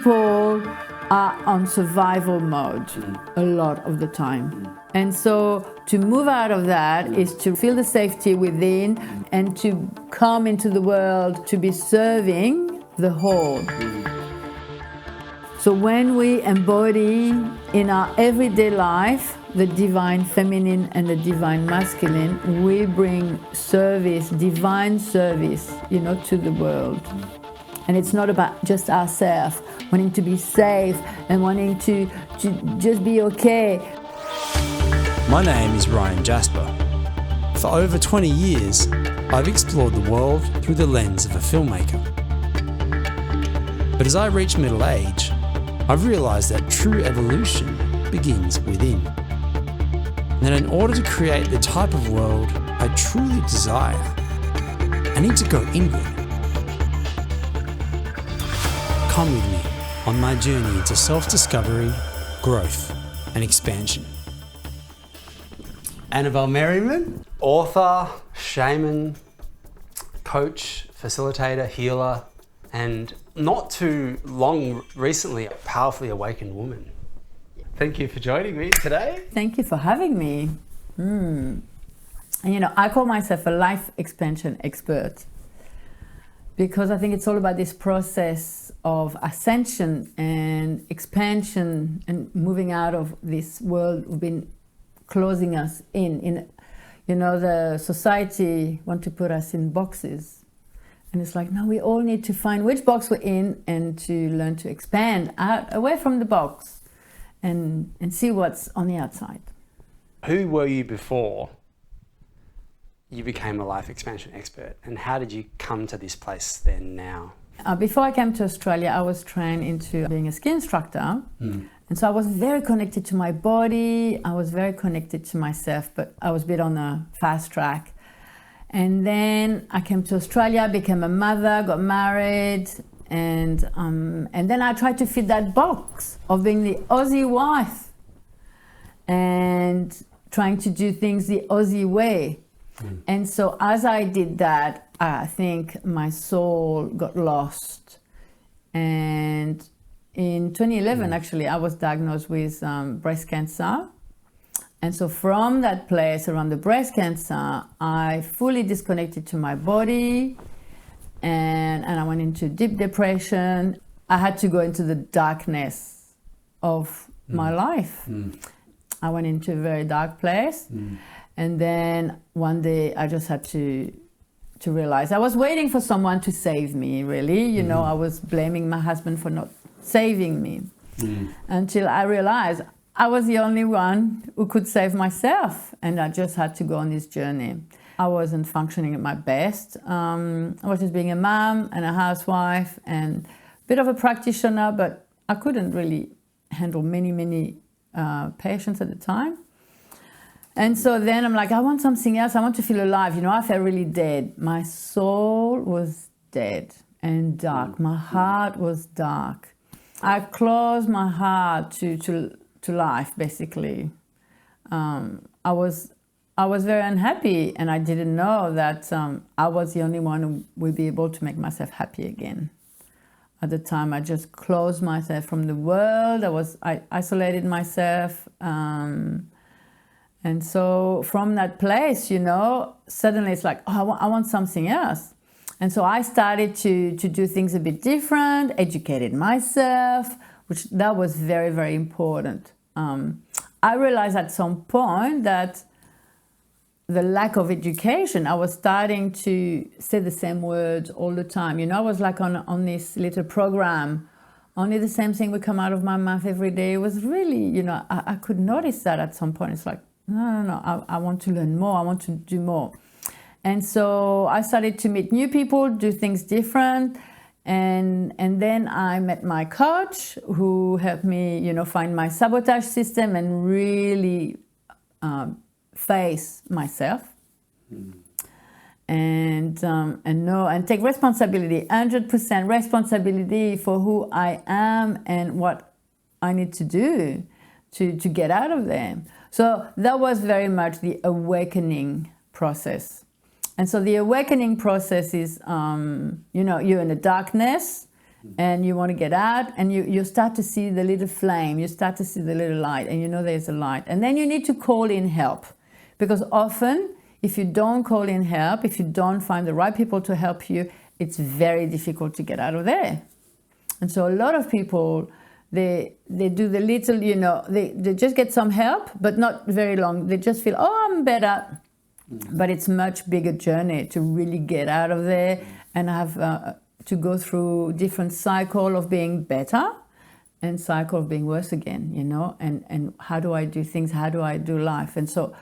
people are on survival mode a lot of the time. And so to move out of that is to feel the safety within and to come into the world to be serving the whole. So when we embody in our everyday life the divine feminine and the divine masculine, we bring service, divine service, to the world. And it's not about just ourselves, wanting to be safe and wanting to just be okay. My name is Ryan Jasper. For over 20 years, I've explored the world through the lens of a filmmaker. But as I reach middle age, I've realised that true evolution begins within. And that in order to create the type of world I truly desire, I need to go inward. Come with me on my journey into self-discovery, growth, and expansion. Annabelle Merriman, author, shaman, coach, facilitator, healer, and not too long recently, a powerfully awakened woman. Thank you for joining me today. Thank you for having me. And I call myself a life expansion expert because I think it's all about this process of ascension and expansion and moving out of this world we've been closing us in. The society want to put us in boxes. And it's like, no, we all need to find which box we're in and to learn to expand out away from the box and see what's on the outside. Who were you before you became a life expansion expert? And how did you come to this place then now? Before I came to Australia, I was trained into being a ski instructor. And so I was very connected to my body. I was very connected to myself, but I was a bit on the fast track. And then I came to Australia, became a mother, got married, and then I tried to fit that box of being the Aussie wife and trying to do things the Aussie way. And so as I did that, I think my soul got lost. And in 2011, actually, I was diagnosed with breast cancer. And so from that place around the breast cancer, I fully disconnected to my body and I went into deep depression. I had to go into the darkness of my life. I went into a very dark place. And then one day I just had to realize I was waiting for someone to save me, really. I was blaming my husband for not saving me until I realized I was the only one who could save myself, and I just had to go on this journey. I wasn't functioning at my best. I was just being a mom and a housewife and a bit of a practitioner, but I couldn't really handle many patients at the time. And so then I'm like, I want something else. I want to feel alive. I felt really dead. My soul was dead and dark. My heart was dark. I closed my heart to life, basically. I was very unhappy, and I didn't know that I was the only one who would be able to make myself happy again. At the time, I just closed myself from the world. I isolated myself. And so from that place, suddenly it's like, oh, I want something else. And so I started to do things a bit different, educated myself, which that was very, very important. I realized at some point that the lack of education, I was starting to say the same words all the time. I was like on this little program, only the same thing would come out of my mouth every day. It was really, I could notice that at some point. It's like, no, I want to learn more. I want to do more. And so I started to meet new people, do things different. And then I met my coach who helped me, find my sabotage system and really face myself and take responsibility, 100% responsibility for who I am and what I need to do to get out of there. So that was very much the awakening process. And so the awakening process is, you're in the darkness and you want to get out, and you start to see the little flame, you start to see the little light, and you know there's a light. And then you need to call in help, because often if you don't call in help, if you don't find the right people to help you, it's very difficult to get out of there. And so a lot of people, they do the little, they just get some help, but not very long. They just feel, oh, I'm better. But it's much bigger journey to really get out of there and have to go through different cycle of being better and cycle of being worse again, and how do I do things? How do I do life? And so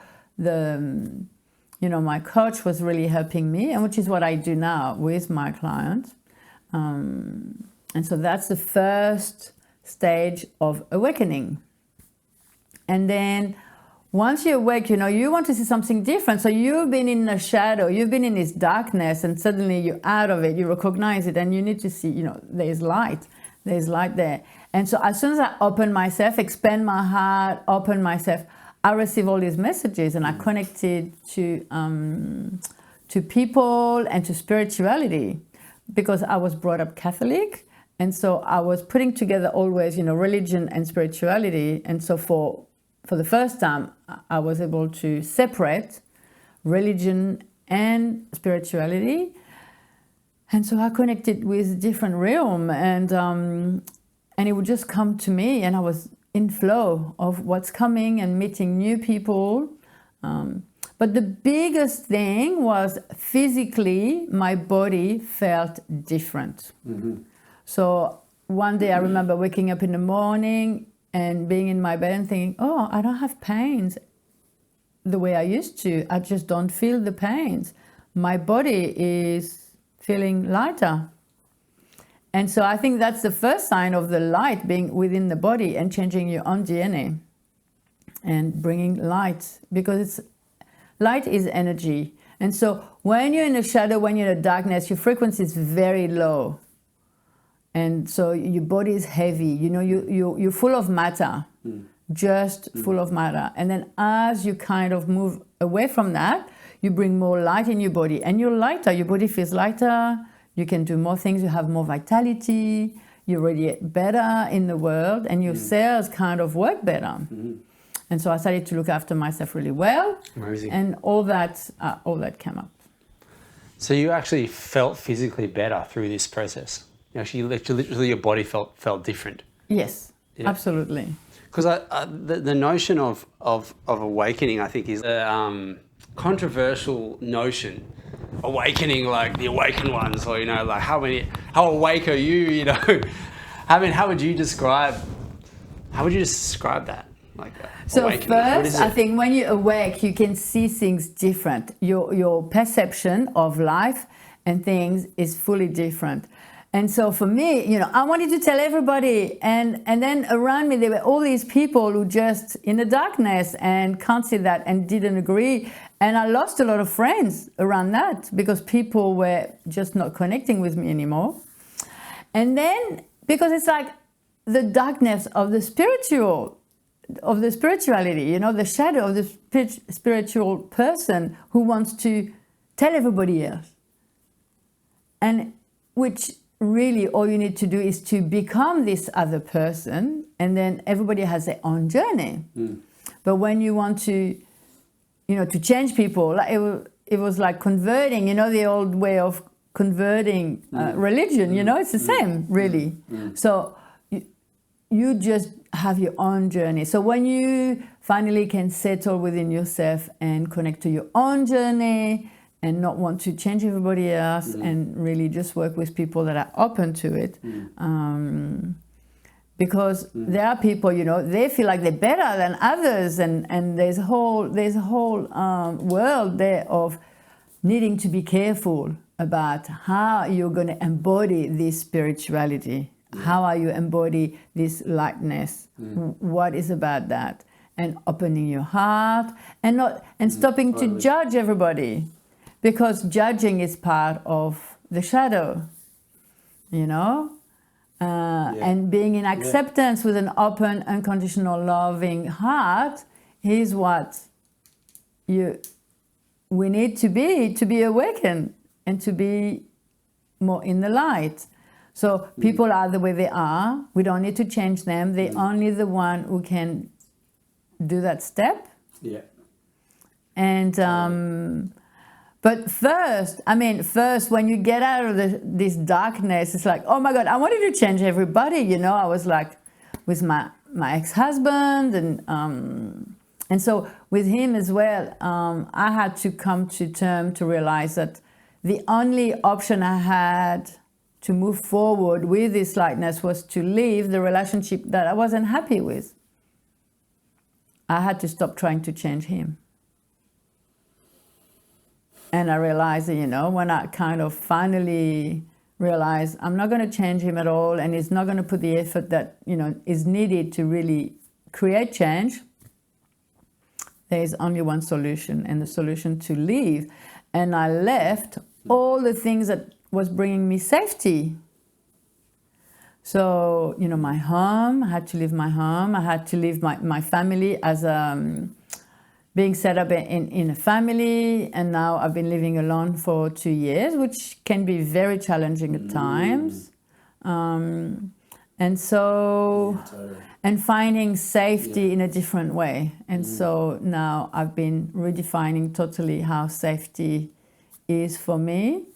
my coach was really helping me, and which is what I do now with my clients. And so that's the first stage of awakening. And then once you awake, you want to see something different. So you've been in a shadow, you've been in this darkness, and suddenly you're out of it, you recognize it, and you need to see, there's light there. And so as soon as I open myself, expand my heart, open myself, I receive all these messages, and I connected to people and to spirituality, because I was brought up Catholic. And so I was putting together always, religion and spirituality. And so for the first time, I was able to separate religion and spirituality. And so I connected with different realm, and it would just come to me, and I was in flow of what's coming and meeting new people. But the biggest thing was physically, my body felt different. Mm-hmm. So one day I remember waking up in the morning and being in my bed and thinking, oh, I don't have pains the way I used to. I just don't feel the pains. My body is feeling lighter. And so I think that's the first sign of the light being within the body and changing your own DNA and bringing light, because light is energy. And so when you're in the shadow, when you're in the darkness, your frequency is very low. And so your body is heavy, you're full of matter, full of matter. And then as you kind of move away from that, you bring more light in your body, and you're lighter, your body feels lighter, you can do more things, you have more vitality, you radiate better in the world, and your cells kind of work better. Mm-hmm. And so I started to look after myself really well. Amazing. And all that came up. So you actually felt physically better through this process? Actually, literally your body felt different. Yes, yeah. Absolutely. Because the notion of awakening, I think, is a controversial notion. Awakening, like the awakened ones, or like how awake are you? How would you describe that? Like so awakening? First, I think when you awake, you can see things different. Your perception of life and things is fully different. And so for me, I wanted to tell everybody, and then around me there were all these people who just in the darkness and can't see that and didn't agree. And I lost a lot of friends around that, because people were just not connecting with me anymore. And then because it's like the darkness of the spirituality, the shadow of the spiritual person who wants to tell everybody else. And which really all you need to do is to become this other person, and then everybody has their own journey. But when you want to change people, like it was like converting, the old way of converting religion, it's the same, really. So you just have your own journey. So when you finally can settle within yourself and connect to your own journey and not want to change everybody else, and really just work with people that are open to it. Because there are people, they feel like they're better than others, and there's a whole world there of needing to be careful about how you're going to embody this spirituality. How are you embody this lightness? What is about that? And opening your heart and stopping to judge everybody, because judging is part of the shadow, and being in acceptance with an open, unconditional, loving heart is what we need to be awakened and to be more in the light. So people are the way they are. We don't need to change them. They're only the one who can do that step. Yeah. And but first, when you get out of this darkness, it's like, oh my God, I wanted to change everybody. You know, I was like with my ex-husband, and so with him as well, I had to come to terms to realize that the only option I had to move forward with this lightness was to leave the relationship that I wasn't happy with. I had to stop trying to change him. And I realized, you know, when I kind of finally realized I'm not going to change him at all, and he's not going to put the effort that, you know, is needed to really create change, there is only one solution, and the solution to leave. And I left all the things that was bringing me safety. So, you know, my home, I had to leave my home. I had to leave my family as being set up in a family. And now I've been living alone for 2 years, which can be very challenging at times. And so, and finding safety in a different way. And so now I've been redefining totally how safety is for me.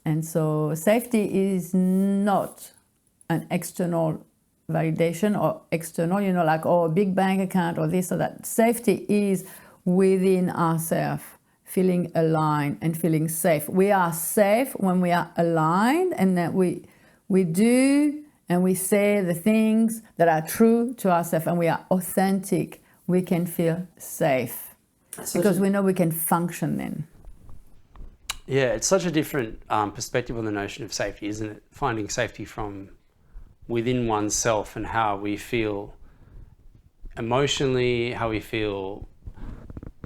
And so safety is not an external validation or external, you know, like, oh, a big bank account or this or that. Safety is within ourselves, feeling aligned and feeling safe. We are safe when we are aligned, and that we do and we say the things that are true to ourselves, and we are authentic. We can feel safe because we know we can function then. Yeah, it's such a different perspective on the notion of safety, isn't it? Finding safety from within oneself and how we feel emotionally, how we feel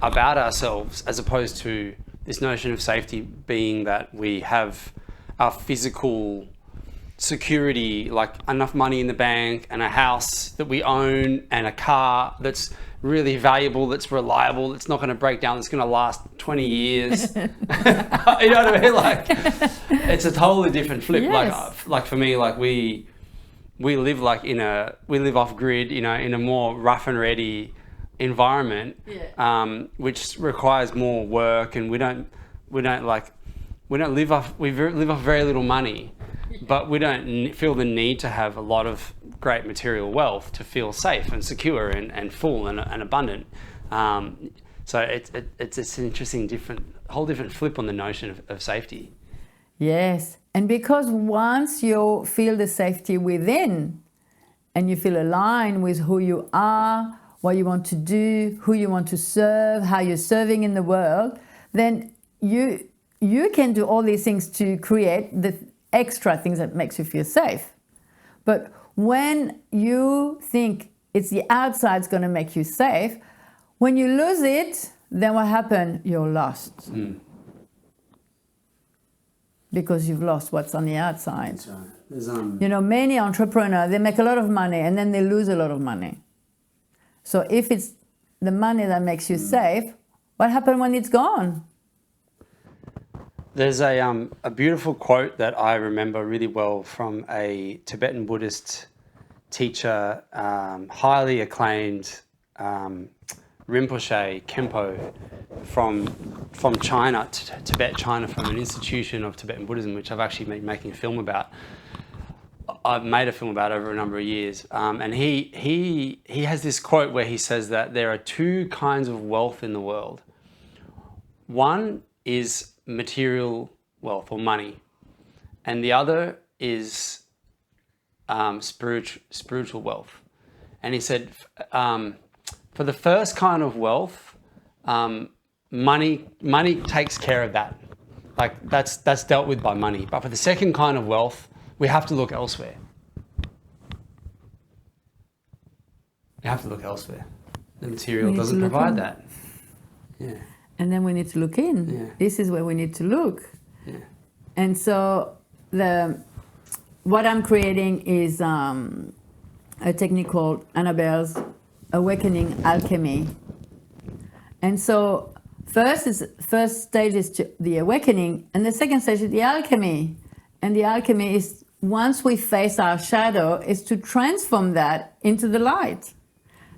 about ourselves, as opposed to this notion of safety being that we have our physical security, like enough money in the bank and a house that we own and a car that's really valuable, that's reliable, that's not going to break down, that's going to last 20 years. You know what I mean? Like, it's a totally different flip. Yes. Like for me, like we live we live off grid, you know, in a more rough and ready environment, which requires more work, and we live off very little money, but we don't feel the need to have a lot of great material wealth to feel safe and secure and full and abundant. So it's an interesting, whole different flip on the notion of safety. Yes, and because once you feel the safety within, and you feel aligned with who you are, what you want to do, who you want to serve, how you're serving in the world, then you can do all these things to create the extra things that makes you feel safe. But when you think it's the outside's going to make you safe, when you lose it, then what happened? You're lost. Because you've lost what's on the outside. That's right. You know, many entrepreneurs, they make a lot of money and then they lose a lot of money. So if it's the money that makes you safe, what happened when it's gone? There's a beautiful quote that I remember really well from a Tibetan Buddhist teacher, highly acclaimed Rinpoche Khenpo from China, Tibet, China, from an institution of Tibetan Buddhism, which I've actually been making a film about. I've made a film about over a number of years, and he has this quote where he says that there are two kinds of wealth in the world. One is material wealth or money, and the other is spiritual wealth. And he said, for the first kind of wealth, money takes care of that. Like that's dealt with by money. But for the second kind of wealth, we have to look elsewhere. We have to look elsewhere. The material doesn't provide that. Yeah. And then we need to look in. Yeah. This is where we need to look. Yeah. And so what I'm creating is a technique called Annabelle's Awakening Alchemy. And so first stage is the awakening, and the second stage is the alchemy. And the alchemy is once we face our shadow, is to transform that into the light.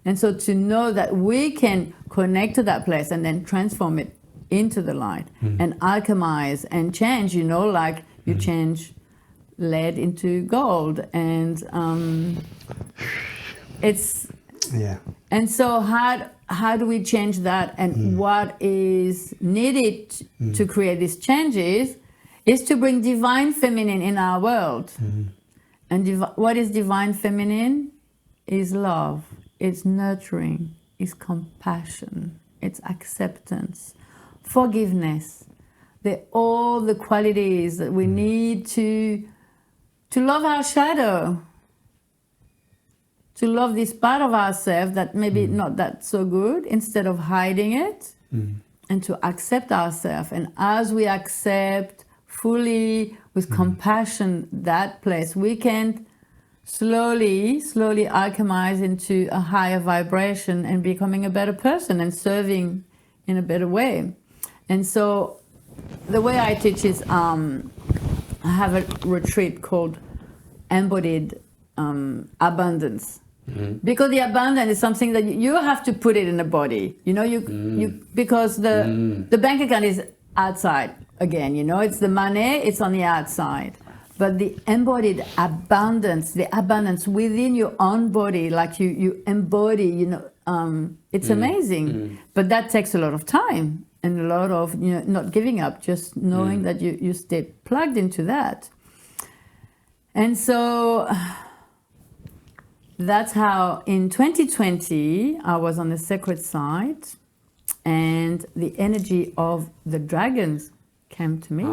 And so to know that we can connect to that place and then transform it into the light and alchemize and change, like you change lead into gold. And it's... Yeah. And so how do we change that? And what is needed to create these changes is to bring divine feminine in our world. And what is divine feminine? Is love, it's nurturing, it's compassion, it's acceptance, forgiveness. They're all the qualities that we need to love our shadow, to love this part of ourselves that maybe not that so good, instead of hiding it, and to accept ourselves. And as we accept fully with compassion that place, we can slowly alchemize into a higher vibration and becoming a better person and serving in a better way. And so the way I teach is I have a retreat called Embodied Abundance. Because the abundance is something that you have to put it in the body. Because the bank account is outside. Again, it's the money, it's on the outside. But the embodied abundance, the abundance within your own body, like you embody, it's amazing. But that takes a lot of time and a lot of not giving up, just knowing that you stay plugged into that. And so that's how in 2020, I was on the sacred side and the energy of the dragons came to me.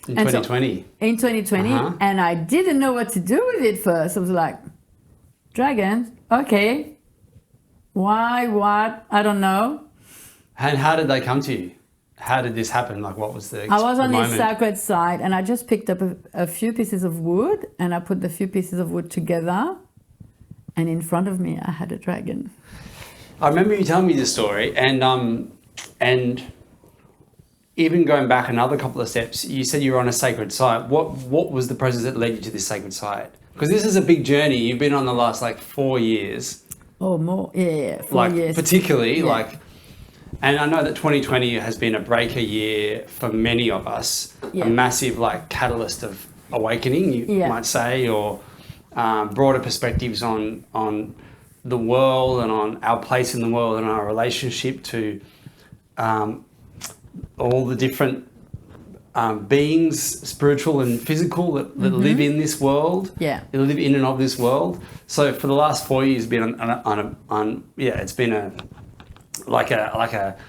In 2020? In 2020, and I didn't know what to do with it first. I was like, dragons, okay. Why, what, I don't know. And how did they come to you? How did this happen? Like, what was the I was on moment? this sacred side, and I just picked up a few pieces of wood, and I put the few pieces of wood together, and in front of me, I had a dragon. I remember you telling me this story, and even going back another couple of steps, you said you were on a sacred site. What was the process that led you to this sacred site? Because this is a big journey. You've been on the last 4 years. Oh, more, yeah, 4 years. Particularly, and I know that 2020 has been a breaker year for many of us, a massive catalyst of awakening, you might say, or broader perspectives on the world and on our place in the world and our relationship to all the different beings, spiritual and physical, that live in this world. Yeah, that live in and of this world. So for the last 4 years, been it's been a hyper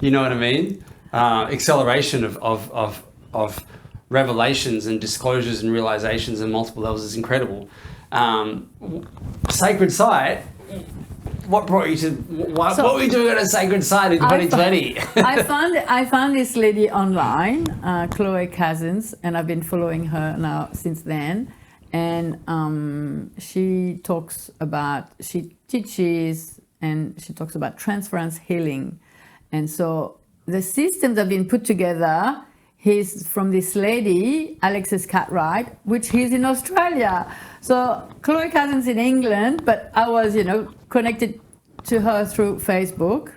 you know what I mean? Acceleration of revelations and disclosures and realizations on multiple levels is incredible. Sacred site. What brought you to? What were you doing at a sacred site in 2020? I found this lady online, Chloe Cousins, and I've been following her now since then. And she teaches and she talks about transference healing. And so the systems have been put together. He's from this lady, Alexis Cartwright, which he's in Australia. So Chloe Cousins in England, but I was, connected to her through Facebook.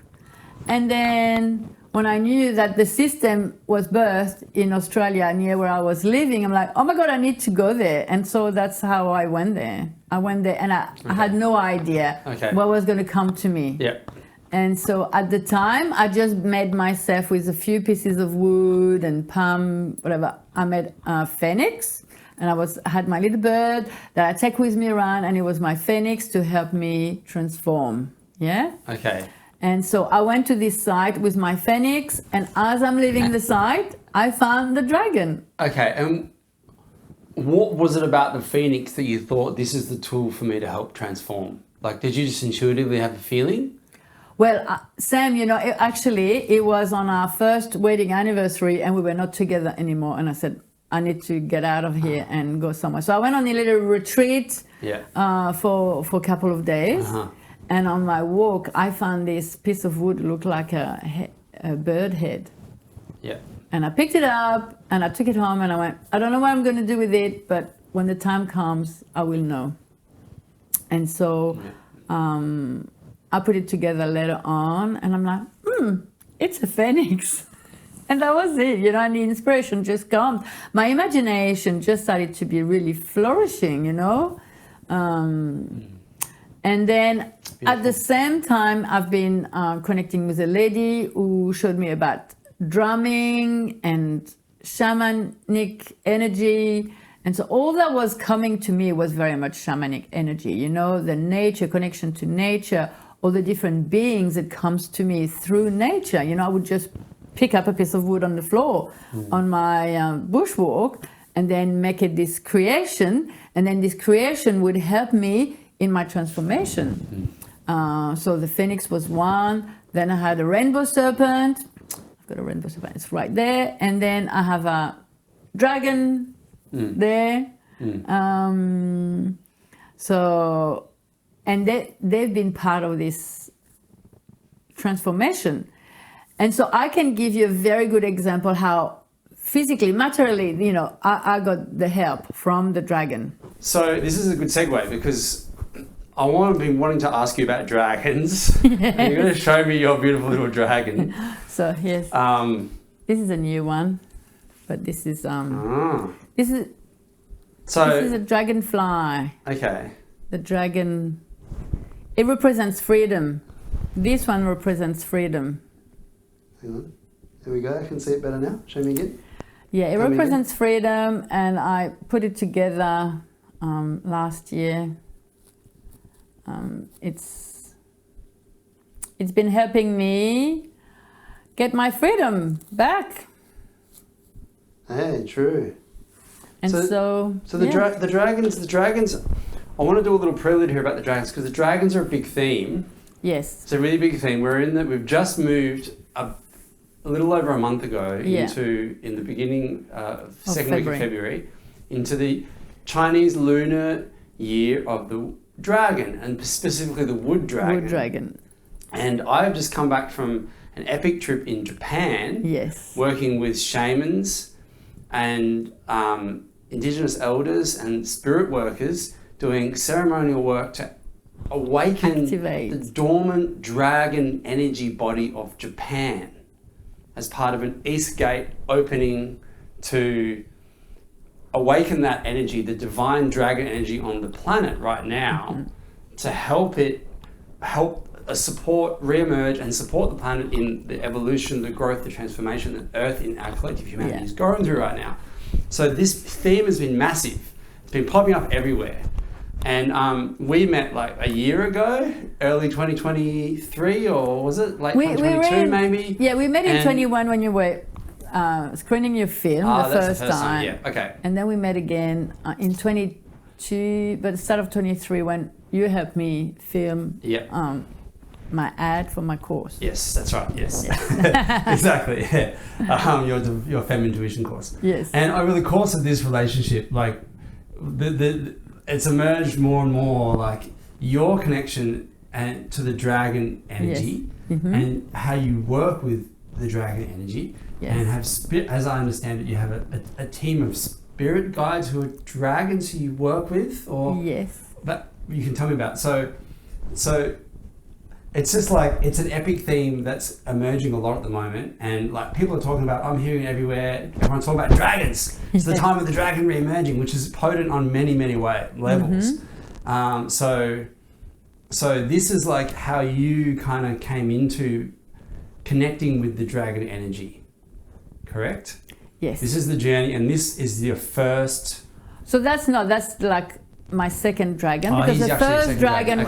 And then when I knew that the system was birthed in Australia near where I was living, I'm like, oh my God, I need to go there. And so that's how I went there. I went there and I had no idea what was going to come to me. Yeah. And so at the time, I just made myself with a few pieces of wood and palm, whatever. I made a phoenix, and I had my little bird that I take with me around, and it was my phoenix to help me transform. Yeah. Okay. And so I went to this site with my phoenix, and as I'm leaving the site, I found the dragon. Okay. And what was it about the phoenix that you thought, this is the tool for me to help transform? Did you just intuitively have a feeling? Well, Sam, it was on our first wedding anniversary and we were not together anymore. And I said, I need to get out of here and go somewhere. So I went on a little retreat for a couple of days. And on my walk, I found this piece of wood looked like a bird head. Yeah. And I picked it up and I took it home and I went, I don't know what I'm going to do with it, but when the time comes, I will know. And so I put it together later on and I'm like, it's a phoenix. And that was it, you know, and the inspiration just comes. My imagination just started to be really flourishing, you know. And then at the same time, I've been connecting with a lady who showed me about drumming and shamanic energy. And so all that was coming to me was very much shamanic energy, you know, the nature, connection to nature, all the different beings that comes to me through nature. You know, I would just pick up a piece of wood on the floor on my bushwalk and then make it this creation. And then this creation would help me in my transformation. So the phoenix was one. Then I had a rainbow serpent. I've got a rainbow serpent, it's right there. And then I have a dragon there. So, and they've been part of this transformation. And so I can give you a very good example how physically, materially, you know, I got the help from the dragon. So this is a good segue because I've been wanting to ask you about dragons. Yes. And you're going to show me your beautiful little dragon. So here's, this is a new one, but this is this is a dragonfly. Okay. The dragon, it represents freedom. This one represents freedom. Hang on. There we go. I can see it better now. Show me again. Yeah, it represents freedom, and I put it together last year. It's been helping me get my freedom back. Hey, true. And so the dragons. I want to do a little prelude here about the dragons because the dragons are a big theme. Yes, it's a really big theme. We've just moved a little over a month ago in the beginning second week of February into the Chinese lunar year of the dragon, and specifically the wood dragon. Wood dragon. And I've just come back from an epic trip in Japan. Yes. Working with shamans and indigenous elders and spirit workers doing ceremonial work to awaken the dormant dragon energy body of Japan as part of an East Gate opening to awaken that energy, the divine dragon energy on the planet right now, to help support, re-emerge and support the planet in the evolution, the growth, the transformation that Earth in our collective humanity is going through right now. So this theme has been massive. It's been popping up everywhere. And we met like a year ago, early 2023, or was it late 2022 maybe? Yeah, we met in 21 when you were screening your film the first time. Yeah, okay. And then we met again in 22, but the start of 23 when you helped me film my ad for my course. Yes, that's right. Yes, exactly. Yeah. Your Femme Intuition course. Yes. And over the course of this relationship, like it's emerged more and more, like your connection to the dragon energy and how you work with the dragon energy, and have as I understand it, you have a team of spirit guides who are dragons who you work with, or that you can tell me about. So it's just like it's an epic theme that's emerging a lot at the moment, and like people are talking about, I'm hearing it everywhere, everyone's talking about dragons. It's the time of the dragon re-emerging, which is potent on many levels. So this is like how you kind of came into connecting with the dragon energy, correct? Yes. This is the journey, and this is your first. So that's like my second dragon, because the first dragon.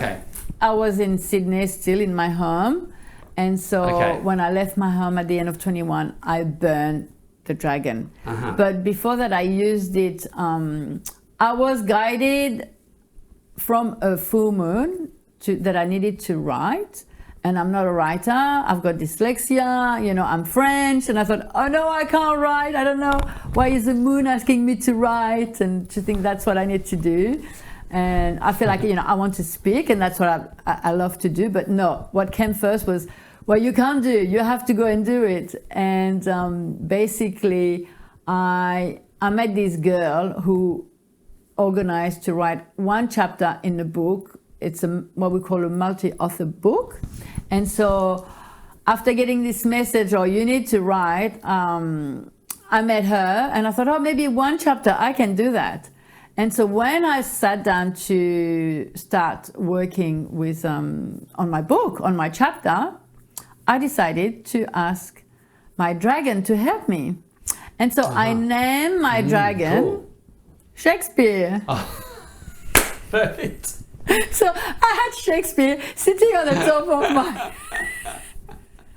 I was in Sydney, still in my home, and so when I left my home at the end of 21, I burned the dragon. But before that, I used it. I was guided from a full moon that I needed to write, and I'm not a writer. I've got dyslexia. You know, I'm French, and I thought, oh no, I can't write. I don't know why is the moon asking me to write, and to think that's what I need to do. And I feel like, you know, I want to speak, and that's what I love to do. But no, what came first was what you can't do, you have to go and do it. And basically, I met this girl who organized to write one chapter in the book. It's what we call a multi-author book. And so after getting this message, oh, you need to write, I met her and I thought, oh, maybe one chapter, I can do that. And so when I sat down to start working with on my book, on my chapter, I decided to ask my dragon to help me. And so I named my dragon Shakespeare. Oh. Perfect. So I had Shakespeare sitting on the top of my...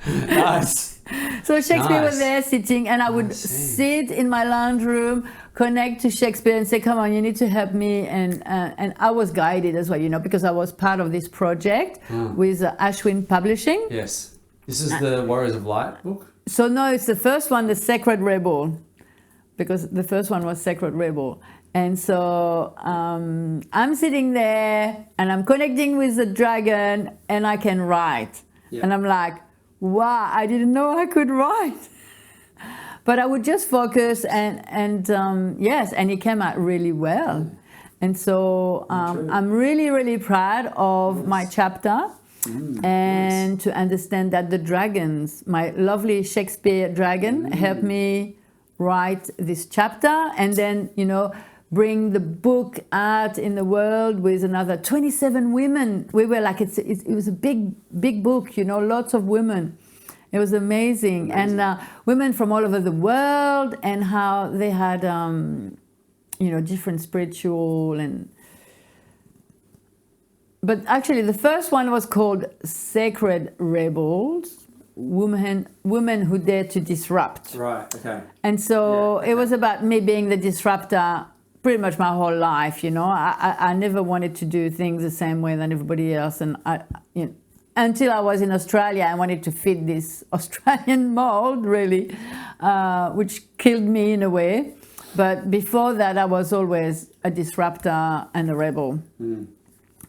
Nice. So Shakespeare was there sitting, and I would sit in my lounge room, connect to Shakespeare and say, come on, you need to help me. And I was guided as well, you know, because I was part of this project with Ashwin Publishing. Yes. This is the Warriors of Light book? So no, it's the first one, The Sacred Rebel, because the first one was Sacred Rebel. And so I'm sitting there and I'm connecting with the dragon and I can write. Yep. And I'm like, wow, I didn't know I could write. But I would just focus and yes, and it came out really well. And so I'm really, really proud of my chapter. And to understand that the dragons, my lovely Shakespeare dragon, helped me write this chapter, and then, you know, bring the book out in the world with another 27 women. We were like, it was a big book, you know, lots of women. It was amazing. And women from all over the world, and how they had, you know, different spiritual and... But actually, the first one was called Sacred Rebels, women who dare to disrupt. Right, okay. And so it was about me being the disruptor pretty much my whole life, you know. I never wanted to do things the same way than everybody else. And you know, until I was in Australia, I wanted to fit this Australian mold, really, which killed me in a way. But before that, I was always a disruptor and a rebel.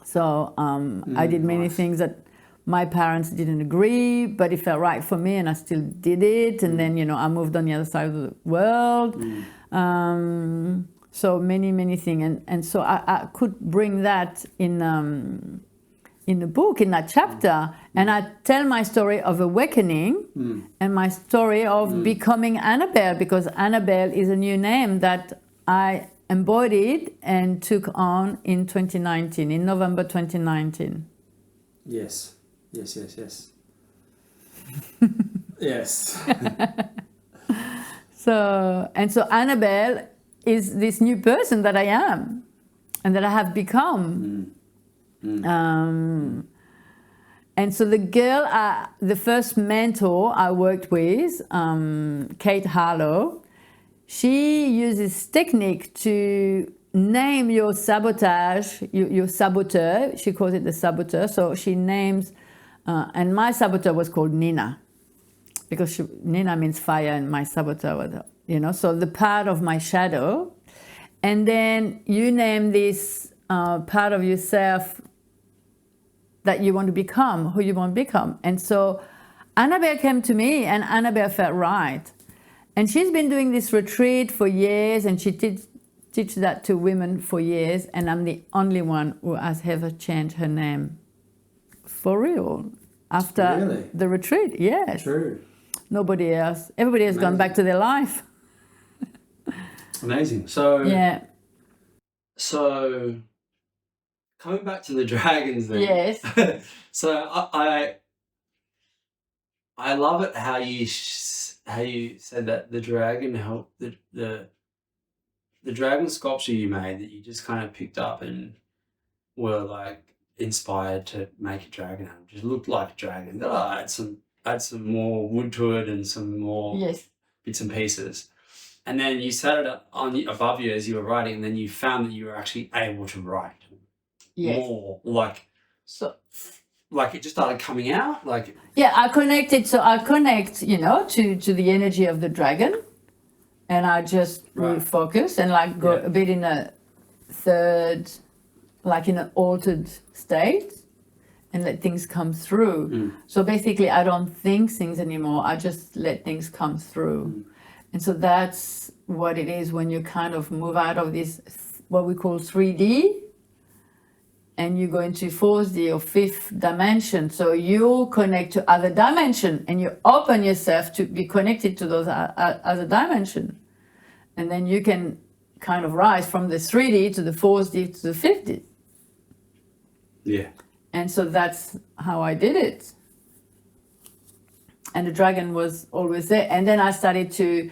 So I did many things that my parents didn't agree, but it felt right for me, and I still did it. And then, you know, I moved on the other side of the world. So many things. And so I could bring that in the book, in that chapter. And I tell my story of awakening and my story of becoming Annabelle, because Annabelle is a new name that I embodied and took on in 2019, in November 2019. Yes. Yes. So Annabelle is this new person that I am and that I have become. And so the girl, the first mentor I worked with, Kate Harlow, she uses technique to name your sabotage, your saboteur. She calls it the saboteur. So she names, and my saboteur was called Nina, because Nina means fire, and my saboteur was, you know, so the part of my shadow. And then you name this part of yourself that you want to become, who you want to become. And so Annabelle came to me, and Annabelle felt right. And she's been doing this retreat for years, and she teaches that to women for years, and I'm the only one who has ever changed her name. For real. After the retreat, yes. True. Nobody else. Everybody has gone back to their life. Amazing. So, yeah. So, coming back to the dragons then. Yes. So, I love it how you said that the dragon helped the dragon sculpture you made, that you just kind of picked up and were like inspired to make a dragon. It just looked like a dragon. Add some more wood to it and some more bits and pieces. And then you set it up above you as you were writing, and then you found that you were actually able to write more. Like it just started coming out. Like I connect, you know, to the energy of the dragon, and I just refocus and like go a bit in a third, like in an altered state, and let things come through. So basically, I don't think things anymore. I just let things come through. And so that's what it is when you kind of move out of this, what we call 3D, and you go into 4D or fifth dimension. So you connect to other dimension and you open yourself to be connected to those other dimension. And then you can kind of rise from the 3D to the 4D to the 5D. Yeah. And so that's how I did it. And the dragon was always there. And then I started to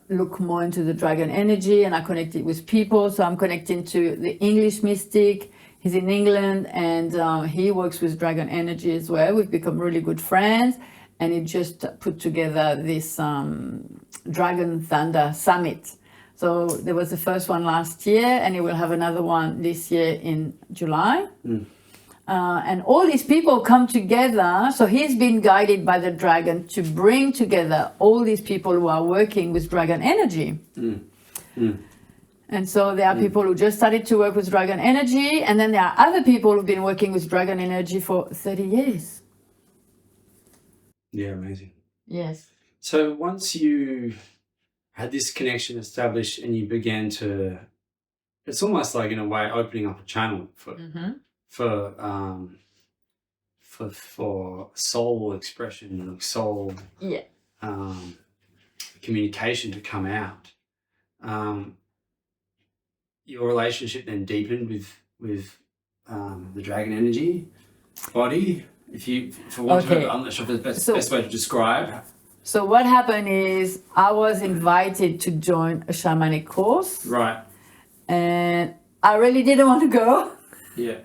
look more into the dragon energy, and I connected with people. So I'm connecting to the English mystic. He's in England, and he works with dragon energy as well. We've become really good friends. And he just put together this Dragon Thunder Summit. So there was the first one last year, and he will have another one this year in July. And all these people come together. So he's been guided by the dragon to bring together all these people who are working with dragon energy. And so there are people who just started to work with dragon energy, and then there are other people who've been working with dragon energy for 30 years. Yeah, amazing. Yes. So once you had this connection established and you began to, it's almost like in a way opening up a channel for soul expression, like soul communication to come out. Your relationship then deepened with the dragon energy body. If you, for want of, I'm not sure if that's the best way to describe. So what happened is I was invited to join a shamanic course. Right. And I really didn't want to go. Yeah.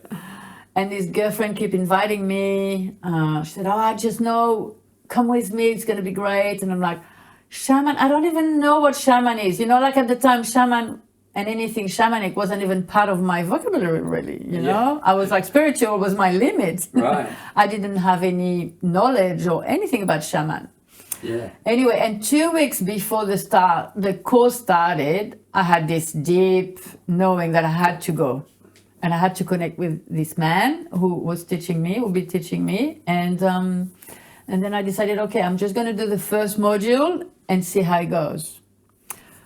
And this girlfriend kept inviting me. She said, oh, I just know, come with me, it's going to be great. And I'm like, shaman, I don't even know what shaman is. You know, like at the time, shaman and anything shamanic wasn't even part of my vocabulary, really, you know? I was like, spiritual was my limit. Right. I didn't have any knowledge or anything about shaman. Yeah. Anyway, and 2 weeks before the course started, I had this deep knowing that I had to go. And I had to connect with this man who was teaching me, who would be teaching me. And then I decided, okay, I'm just going to do the first module and see how it goes.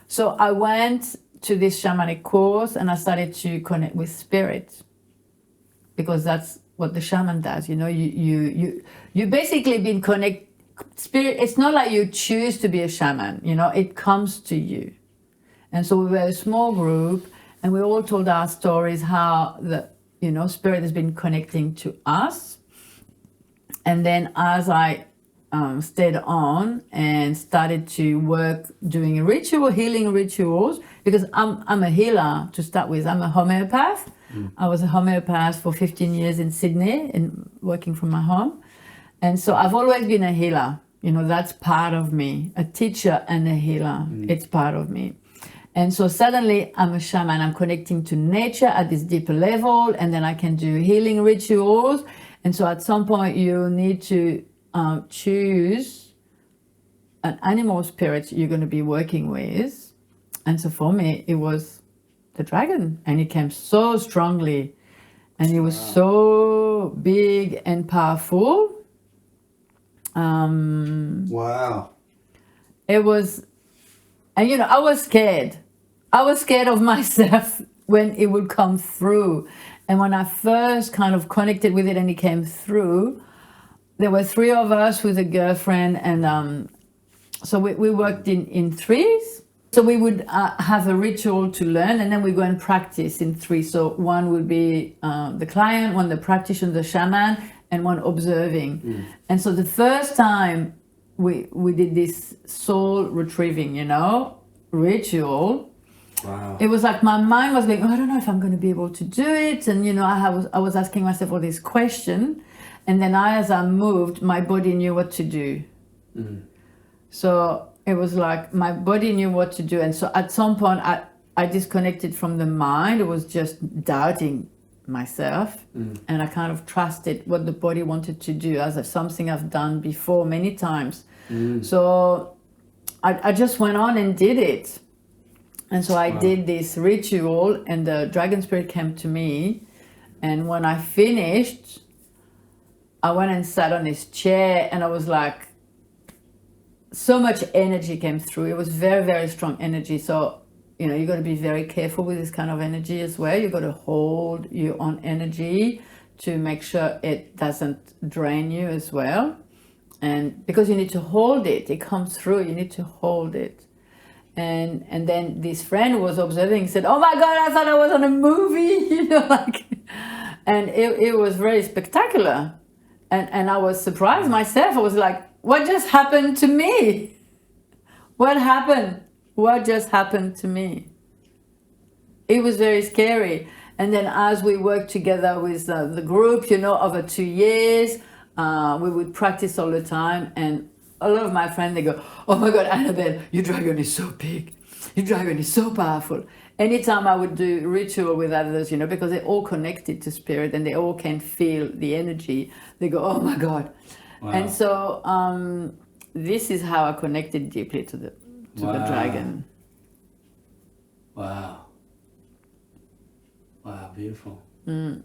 So I went to this shamanic course and I started to connect with spirit, because that's what the shaman does. You know, you basically been connect spirit. It's not like you choose to be a shaman, you know, it comes to you. And so we were a small group and we all told our stories, how the, you know, spirit has been connecting to us. And then as I stayed on and started to work doing healing rituals, because I'm a healer to start with. I'm a homeopath. I was a homeopath for 15 years in Sydney and working from my home. And so I've always been a healer. You know, that's part of me, a teacher and a healer. It's part of me. And so suddenly I'm a shaman. I'm connecting to nature at this deeper level, and then I can do healing rituals. And so at some point you need to choose an animal spirit you're going to be working with. And so for me, it was the dragon, and it came so strongly, and it was so big and powerful. Wow. It was, and you know, I was scared. I was scared of myself when it would come through. And when I first kind of connected with it and it came through, there were 3 of us with a girlfriend, and so we worked in threes. So we would have a ritual to learn, and then we go and practice in 3. So one would be the client, one the practitioner, the shaman, and one observing. And so the first time we did this soul retrieving, you know, ritual. Wow. It was like my mind was going, oh, I don't know if I'm going to be able to do it. And, you know, I was asking myself all these questions. And then as I moved, my body knew what to do. So it was like my body knew what to do. And so at some point, I disconnected from the mind. It was just doubting myself. And I kind of trusted what the body wanted to do, as something I've done before many times. So I just went on and did it. And so I did this ritual, and the dragon spirit came to me. And when I finished, I went and sat on his chair, and I was like, so much energy came through. It was very, very strong energy. So, you got to be very careful with this kind of energy as well. You got to hold your own energy to make sure it doesn't drain you as well. And because you need to hold it, it comes through, you need to hold it. And then this friend who was observing said, "Oh my God, I thought I was on a movie," and it was very spectacular. And I was surprised myself. I was like, what just happened to me? What happened? What just happened to me? It was very scary. And then as we worked together with the group, over 2 years, we would practice all the time. And a lot of my friends, they go, "Oh my God, Annabelle, your dragon is so big. Your dragon is so powerful." Anytime I would do ritual with others, because they're all connected to spirit and they all can feel the energy, they go, "Oh my God." Wow. And so this is how I connected deeply to the dragon. Wow. Wow, beautiful. And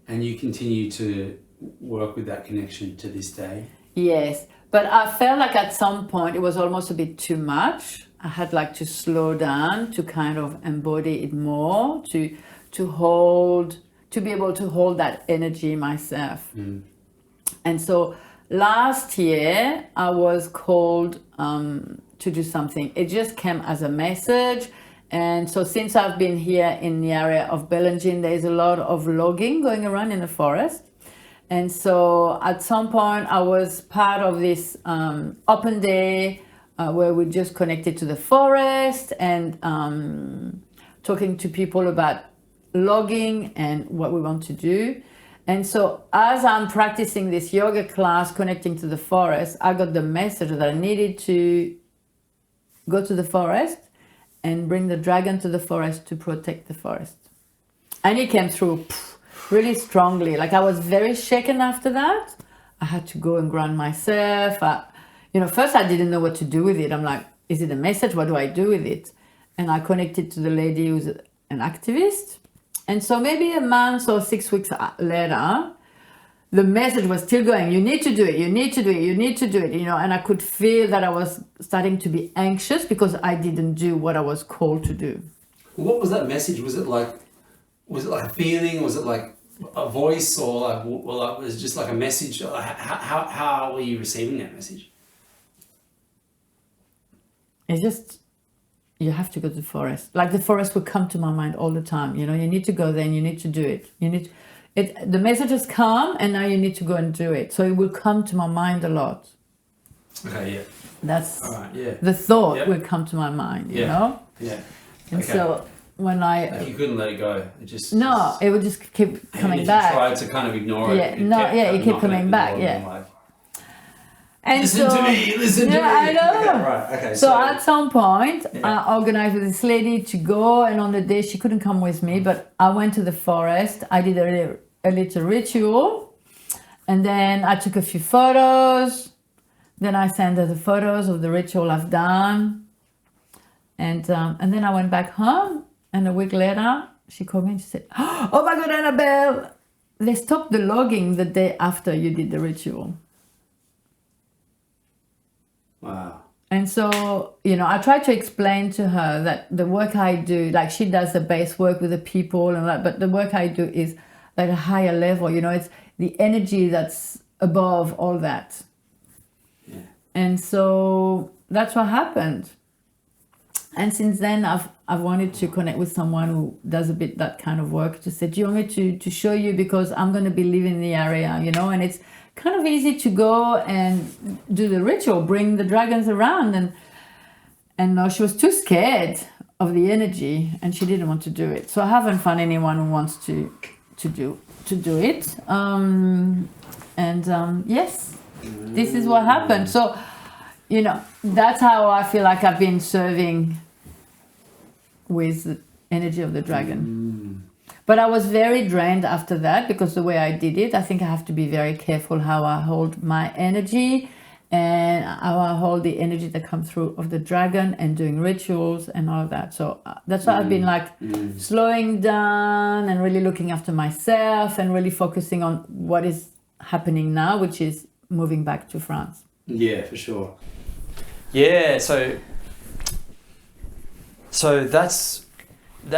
you continue to work with that connection to this day? Yes, but I felt like at some point it was almost a bit too much. I had to slow down to kind of embody it more, to be able to hold that energy myself. And so last year I was called to do something. It just came as a message. And so since I've been here in the area of Bellengin, there's a lot of logging going around in the forest. And so at some point I was part of this open day where we just connected to the forest and talking to people about logging and what we want to do. And so as I'm practicing this yoga class, connecting to the forest, I got the message that I needed to go to the forest and bring the dragon to the forest to protect the forest. And it came through really strongly. I was very shaken after that. I had to go and ground myself. First I didn't know what to do with it. I'm like, is it a message? What do I do with it? And I connected to the lady who's an activist. And so maybe a month or 6 weeks later, the message was still going, "You need to do it, you need to do it, you need to do it," and I could feel that I was starting to be anxious because I didn't do what I was called to do. What was that message? Was it like a feeling? Was it like a voice, or was it just like a message? How were you receiving that message? It's just, you have to go to the forest. The forest will come to my mind all the time. You need to go there and you need to do it. The message has come and now you need to go and do it. So it will come to my mind a lot. Okay, yeah. That's all right, yeah. The thought will come to my mind, you know? Yeah. And so when you couldn't let it go. It just it would just keep coming back. You tried to kind of ignore it. It kept coming back, yeah. And listen to me. I know. Okay, right. Okay. So at some point, I organized with this lady to go, and on the day she couldn't come with me, but I went to the forest. I did a little ritual, and then I took a few photos. Then I sent her the photos of the ritual I've done, and then I went back home. And a week later, she called me and she said, "Oh my God, Annabelle, they stopped the logging the day after you did the ritual." Wow. And so, I try to explain to her that the work I do, she does the base work with the people and that, but the work I do is at a higher level, it's the energy that's above all that. Yeah. And so that's what happened. And since then, I've wanted to connect with someone who does a bit that kind of work, to say, "Do you want me to show you, because I'm going to be living in the area, and it's kind of easy to go and do the ritual, bring the dragons around." And no, she was too scared of the energy and she didn't want to do it. So I haven't found anyone who wants to do it. Yes, this is what happened. So, that's how I feel like I've been serving with the energy of the dragon. But I was very drained after that, because the way I did it, I think I have to be very careful how I hold my energy and how I hold the energy that comes through of the dragon, and doing rituals and all of that. So that's why I've been slowing down and really looking after myself and really focusing on what is happening now, which is moving back to France. Yeah, for sure. Yeah, so that's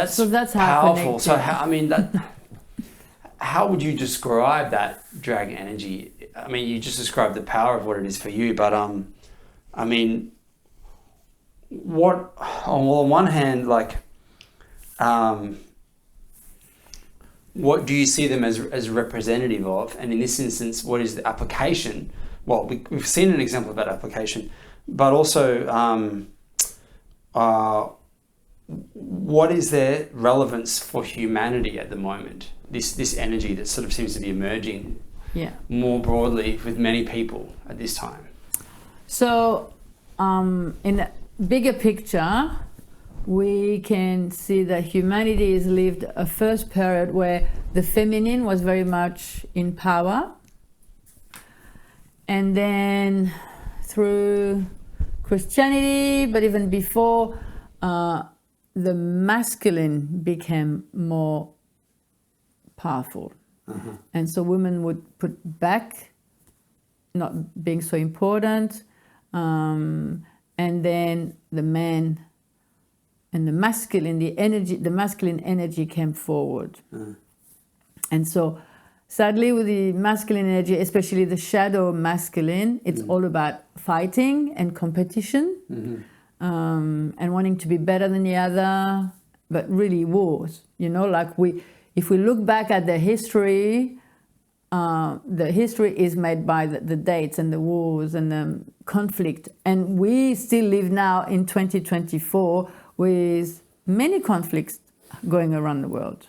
So that's how powerful. So connected. how would you describe that dragon energy? I mean, you just described the power of what it is for you, but I mean, what on one hand, like, what do you see them as representative of? And in this instance, what is the application? Well, we've seen an example of that application, but also, what is their relevance for humanity at the moment? This energy that sort of seems to be emerging more broadly with many people at this time. So, in a bigger picture, we can see that humanity has lived a first period where the feminine was very much in power. And then through Christianity, but even before, the masculine became more powerful. And so women would put back not being so important. And then the men and the masculine energy came forward. And so sadly with the masculine energy, especially the shadow masculine, it's all about fighting and competition, and wanting to be better than the other, but really wars, like if we look back at the history is made by the dates and the wars and the conflict. And we still live now in 2024 with many conflicts going around the world,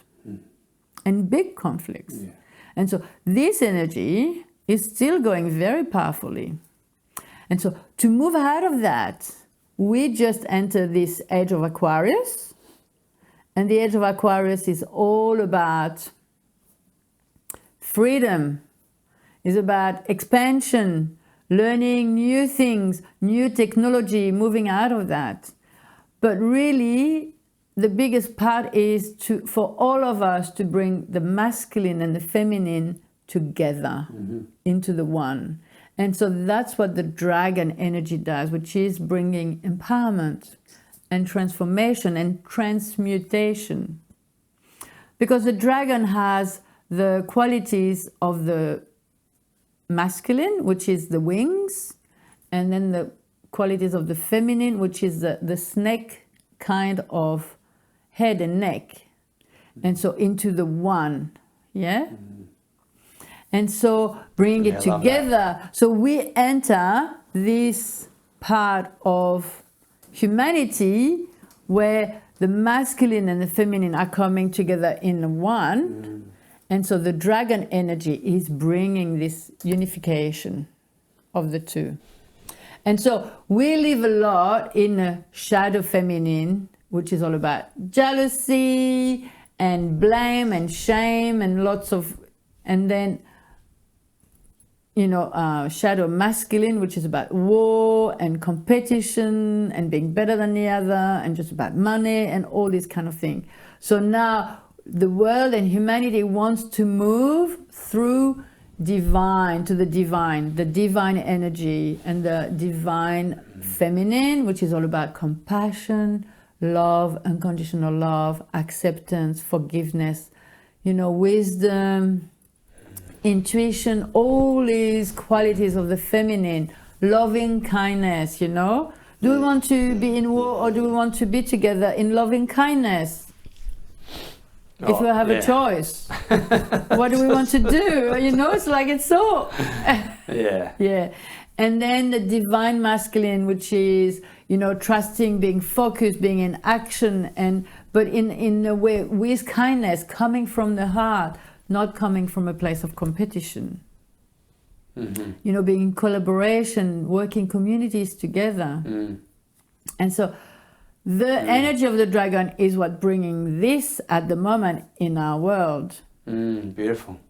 and big conflicts. Yeah. And so this energy is still going very powerfully. And so to move out of that, we just enter this age of Aquarius. And the age of Aquarius is all about freedom, is about expansion, learning new things, new technology, moving out of that. But really, the biggest part is for all of us to bring the masculine and the feminine together into the one. And so that's what the dragon energy does, which is bringing empowerment and transformation and transmutation. Because the dragon has the qualities of the masculine, which is the wings, and then the qualities of the feminine, which is the snake kind of head and neck. And so into the one, yeah? And so bringing it together. So we enter this part of humanity where the masculine and the feminine are coming together in one. And so the dragon energy is bringing this unification of the two. And so we live a lot in a shadow feminine, which is all about jealousy and blame and shame and and then, shadow masculine, which is about war and competition and being better than the other and just about money and all this kind of thing. So now the world and humanity wants to move through the divine energy and the divine feminine, which is all about compassion, love, unconditional love, acceptance, forgiveness, wisdom, intuition, all these qualities of the feminine, loving kindness, Do we want to be in war or do we want to be together in loving kindness? If we have a choice, what do we want to do? It's like it's so... Yeah. And then the divine masculine, which is, trusting, being focused, being in action, but in a way with kindness, coming from the heart, not coming from a place of competition. Being in collaboration, working communities together. And so the energy of the dragon is what bringing this at the moment in our world. Beautiful.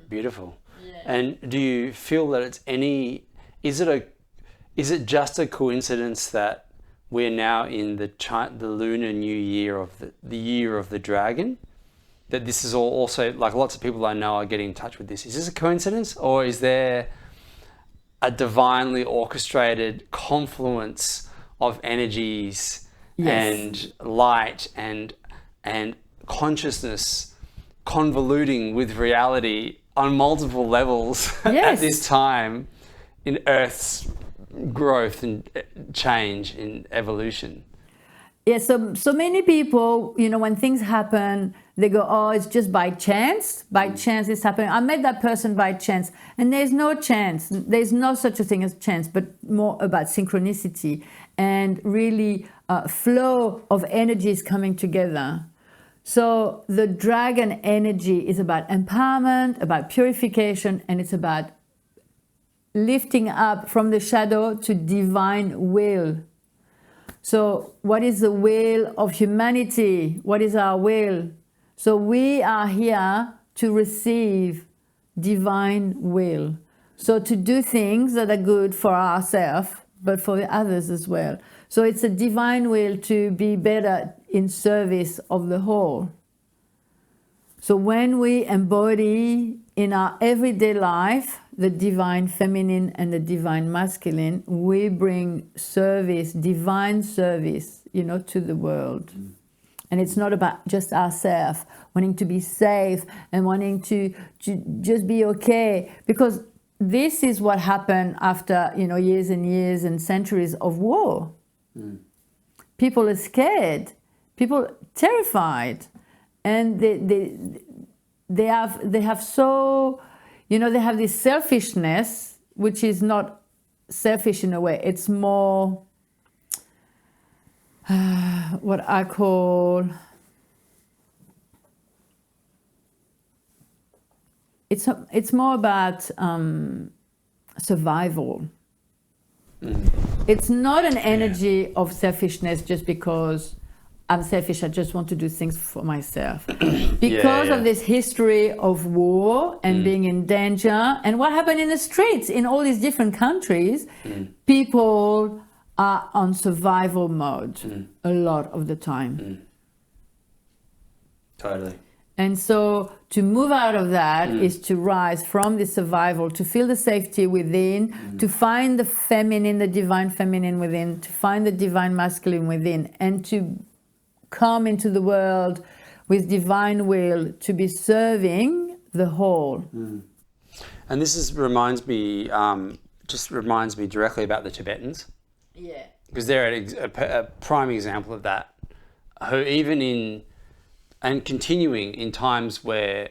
Beautiful. Yeah. And do you feel that is it just a coincidence that we're now in the Lunar New Year of the year of the dragon? that this is all also, like lots of people I know are getting in touch with this. Is this a coincidence, or is there a divinely orchestrated confluence of energies and light and consciousness convoluting with reality on multiple levels at this time in Earth's growth and change in evolution? Yeah, so many people, you know, when things happen, they go, oh, it's just by chance. By chance it's happening. I met that person by chance. And there's no chance. There's no such a thing as chance, but more about synchronicity and really flow of energies coming together. So the dragon energy is about empowerment, about purification, and it's about lifting up from the shadow to divine will. So what is the will of humanity? What is our will? So we are here to receive divine will. So to do things that are good for ourselves, but for the others as well. So it's a divine will to be better in service of the whole. So when we embody in our everyday life the divine feminine and the divine masculine, we bring service, divine service, you know, to the world. And it's not about just ourselves wanting to be safe and wanting to just be okay, because this is what happened after, you know, years and years and centuries of war. People are scared, people terrified, and they have so, you know, they have this selfishness, which is not selfish in a way. It's more what I call, it's more about survival. It's not an energy of selfishness just because I'm selfish, I just want to do things for myself. Because of this history of war and being in danger, and what happened in the streets in all these different countries, people are on survival mode a lot of the time. Totally. And so to move out of that is to rise from the survival, to feel the safety within, to find the feminine, the divine feminine within, to find the divine masculine within, and to come into the world with divine will to be serving the whole. And this reminds me directly about the Tibetans. Yeah. Because they're a prime example of that, who even in, and continuing in times where,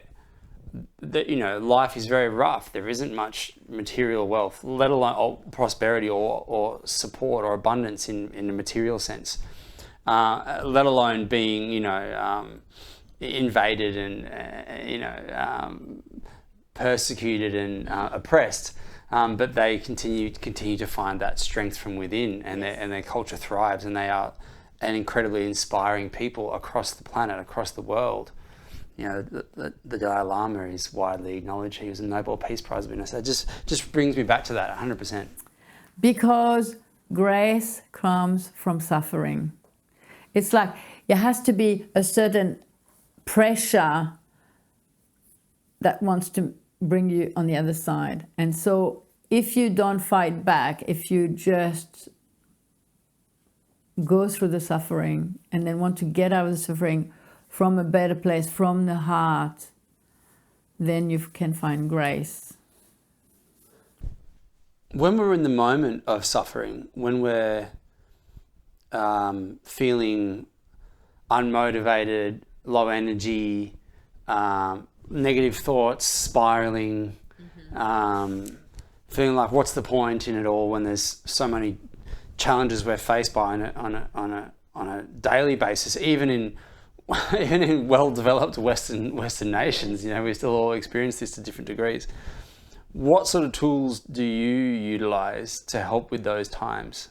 you know, life is very rough, there isn't much material wealth, let alone prosperity or support or abundance in a material sense. Let alone being, you know, invaded and, persecuted and oppressed. But they continue to find that strength from within, and their culture thrives, and they are an incredibly inspiring people across the planet, across the world. You know, the Dalai Lama is widely acknowledged. He was a Nobel Peace Prize winner. So it just brings me back to that 100%. Because grace comes from suffering. It's like there has to be a certain pressure that wants to bring you on the other side. And so if you don't fight back, if you just go through the suffering and then want to get out of the suffering from a better place, from the heart, then you can find grace. When we're in the moment of suffering, when we're feeling unmotivated, low energy, negative thoughts spiraling, feeling like what's the point in it all when there's so many challenges we're faced by on a daily basis, even in well-developed Western nations, you know, we still all experience this to different degrees. What sort of tools do you utilize to help with those times?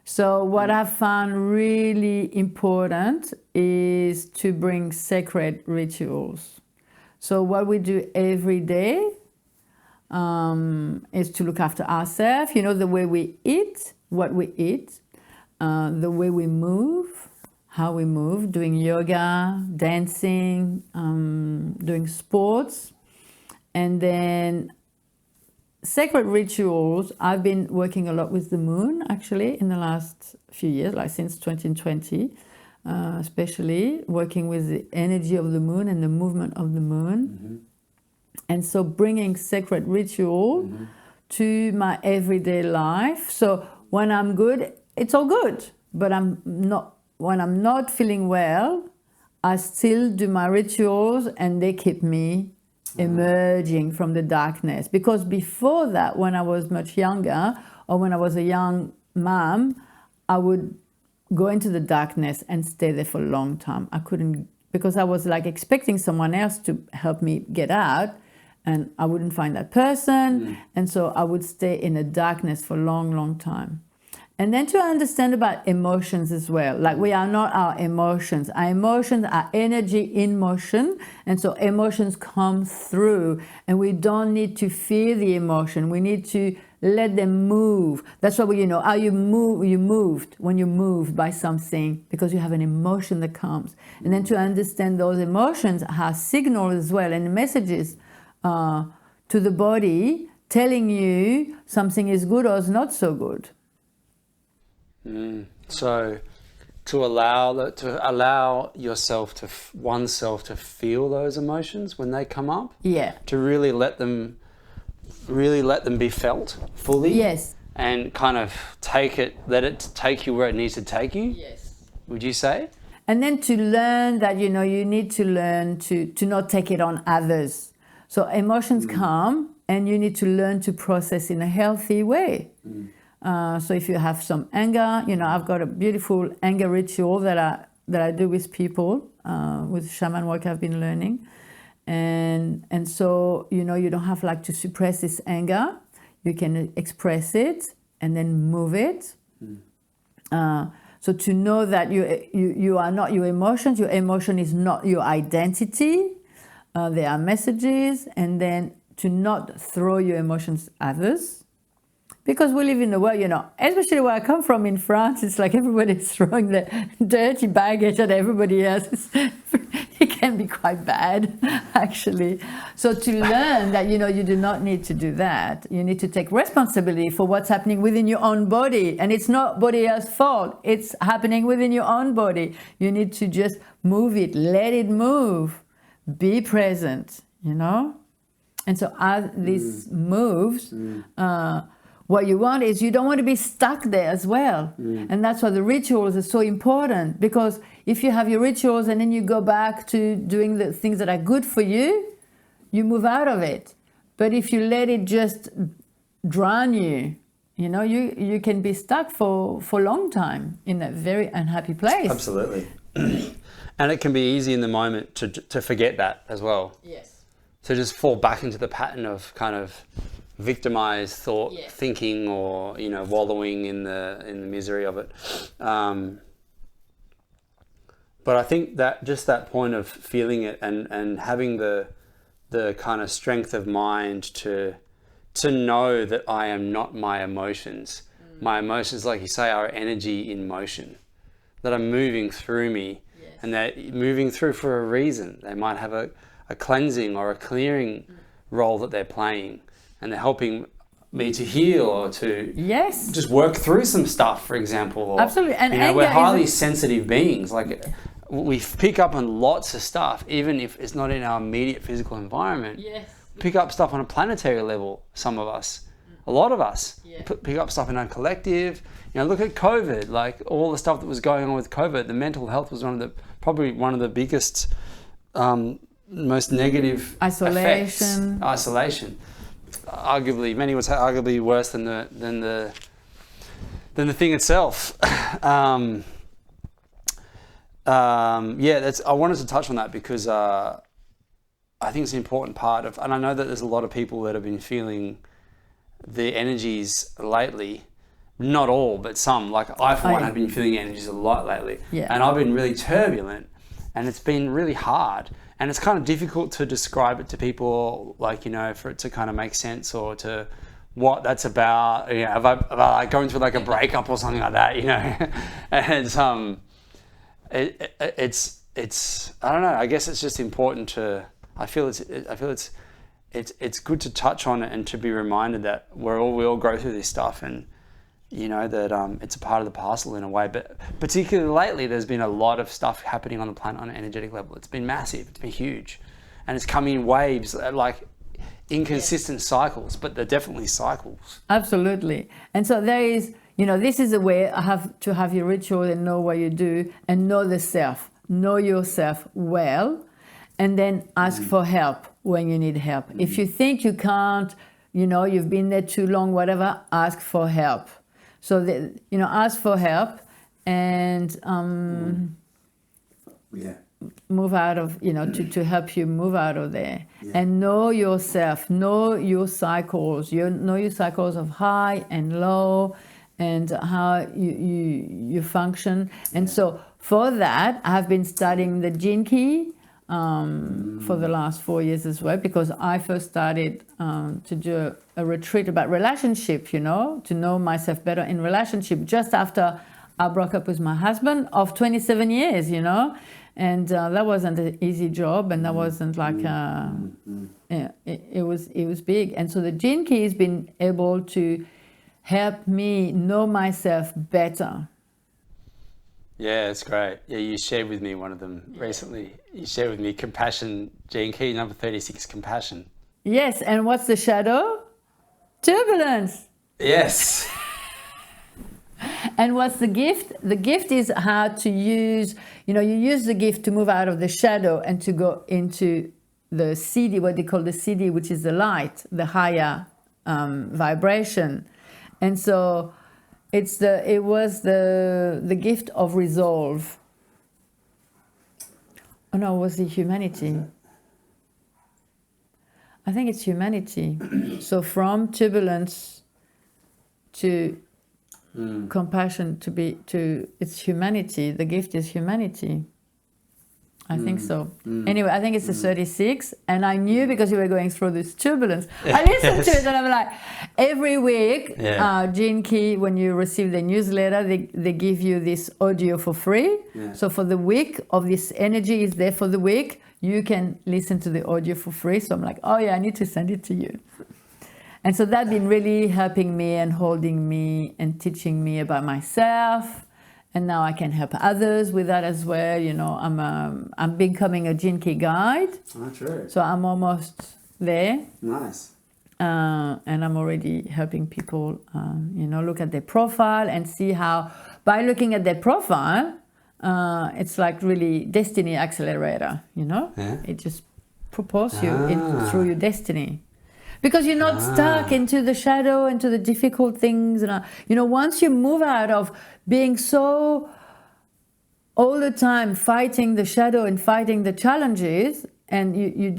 So what I've found really important is to bring sacred rituals. So what we do every day is to look after ourselves, you know, the way we eat, what we eat, the way we move, how we move, doing yoga, dancing, doing sports. And then sacred rituals, I've been working a lot with the moon actually in the last few years, like since 2020, especially working with the energy of the moon and the movement of the moon. And so bringing sacred ritual to my everyday life. So when I'm good, it's all good. But when I'm not feeling well, I still do my rituals and they keep me emerging from the darkness. Because before that, when I was much younger, or when I was a young mom, I would go into the darkness and stay there for a long time. I couldn't, because I was like expecting someone else to help me get out, and I wouldn't find that person. And so I would stay in the darkness for a long, long time. And then to understand about emotions as well. Like, we are not our emotions. Our emotions are energy in motion. And so emotions come through, and we don't need to fear the emotion. We need to let them move. That's why you know how you moved when you're moved by something, because you have an emotion that comes. And then to understand those emotions are signals as well, and messages to the body telling you something is good or is not so good. So to allow yourself oneself to feel those emotions when they come up. Yeah. To really let them be felt fully. Yes. And kind of let it take you where it needs to take you. Yes. Would you say? And then to learn that, you know, you need to learn to not take it on others. So emotions come, and you need to learn to process in a healthy way. So if you have some anger, you know, I've got a beautiful anger ritual that I do with people, with shaman work I've been learning. And so, you know, you don't have like to suppress this anger. You can express it and then move it. So to know that you are not your emotions, your emotion is not your identity. They are messages. And then to not throw your emotions at others. Because we live in the world, you know, especially where I come from in France, it's like everybody's throwing the dirty baggage at everybody else. It can be quite bad, actually. So to learn that, you know, you do not need to do that. You need to take responsibility for what's happening within your own body. And it's not somebody else's fault. It's happening within your own body. You need to just move it, let it move, be present, you know? And so as this moves, what you want is, you don't want to be stuck there as well. And that's why the rituals are so important, because if you have your rituals and then you go back to doing the things that are good for you, you move out of it. But if you let it just drown you, you know, you can be stuck for a long time in a very unhappy place. Absolutely. And it can be easy in the moment to forget that as well. Yes. To just fall back into the pattern of kind of victimized thinking, or, you know, wallowing in the misery of it. But I think that just that point of feeling it and having the kind of strength of mind to know that I am not my emotions. My emotions, like you say, are energy in motion that are moving through me, and they're moving through for a reason. They might have a cleansing or a clearing role that they're playing. And they're helping me to heal, or to just work through some stuff, for example. Or, absolutely. And you know, we're highly sensitive beings. Like, we pick up on lots of stuff, even if it's not in our immediate physical environment. Yes. Pick up stuff on a planetary level, some of us. A lot of us pick up stuff in our collective. You know, look at COVID, like all the stuff that was going on with COVID. The mental health was probably one of the biggest, most negative isolation. Effects. Isolation. Arguably, many would say arguably worse than the thing itself. I wanted to touch on that because I think it's an important part of, and I know that there's a lot of people that have been feeling the energies lately. Not all, but some. Like, I for one have been feeling energies a lot lately, and I've been really turbulent, and it's been really hard. And it's kind of difficult to describe it to people, like, you know, for it to kind of make sense, or to what that's about. You know, have I going through like a breakup or something like that, you know? And it's I don't know. I guess it's just important to. I feel it's good to touch on it and to be reminded that we all go through this stuff, and you know that it's a part of the parcel in a way. But particularly lately, there's been a lot of stuff happening on the planet on an energetic level. It's been massive. It's been huge, and it's coming in waves, like inconsistent cycles. But they're definitely cycles. Absolutely. And so there is, you know, this is a way I have to have your ritual and know what you do and know the self, know yourself well, and then ask for help when you need help. If you think you can't, you know, you've been there too long, whatever, ask for help. So, you know, ask for help and move out of, you know, to help you move out of there. And know yourself, know your cycles, know your cycles of high and low and how you function. And so for that, I've been studying the Gene Key for the last 4 years as well, because I first started to do a retreat about relationship, you know, to know myself better in relationship just after I broke up with my husband of 27 years, you know, and that wasn't an easy job, and that wasn't like it was big. And so the Gene Key has been able to help me know myself better. Yeah, it's great. Yeah, you shared with me one of them recently. You shared with me compassion, Gene Key, number 36, compassion. Yes, and what's the shadow? Turbulence. Yes. And what's the gift? The gift is how to use, you know, you use the gift to move out of the shadow and to go into the CD, what they call the CD, which is the light, the higher vibration. And so it was the gift of resolve. Oh no, it was the humanity. I think it's humanity. So from turbulence to compassion to it's humanity. The gift is humanity. I think so. Anyway, I think it's the 36, and I knew because you were going through this turbulence. I listened to it and I'm like, every week, Gene Key, when you receive the newsletter, they give you this audio for free. Yeah. So for the week of this energy is there for the week, you can listen to the audio for free. So I'm like, oh yeah, I need to send it to you. And so that's been really helping me and holding me and teaching me about myself. And now I can help others with that as well. You know, I'm becoming a Gene Key guide. That's right. So I'm almost there. Nice. And I'm already helping people, you know, look at their profile and see how, by looking at their profile, it's like really destiny accelerator, you know? Yeah. It just propels you through your destiny. Because you're not stuck into the shadow, into the difficult things. And, you know, once you move out of being so all the time fighting the shadow and fighting the challenges, and you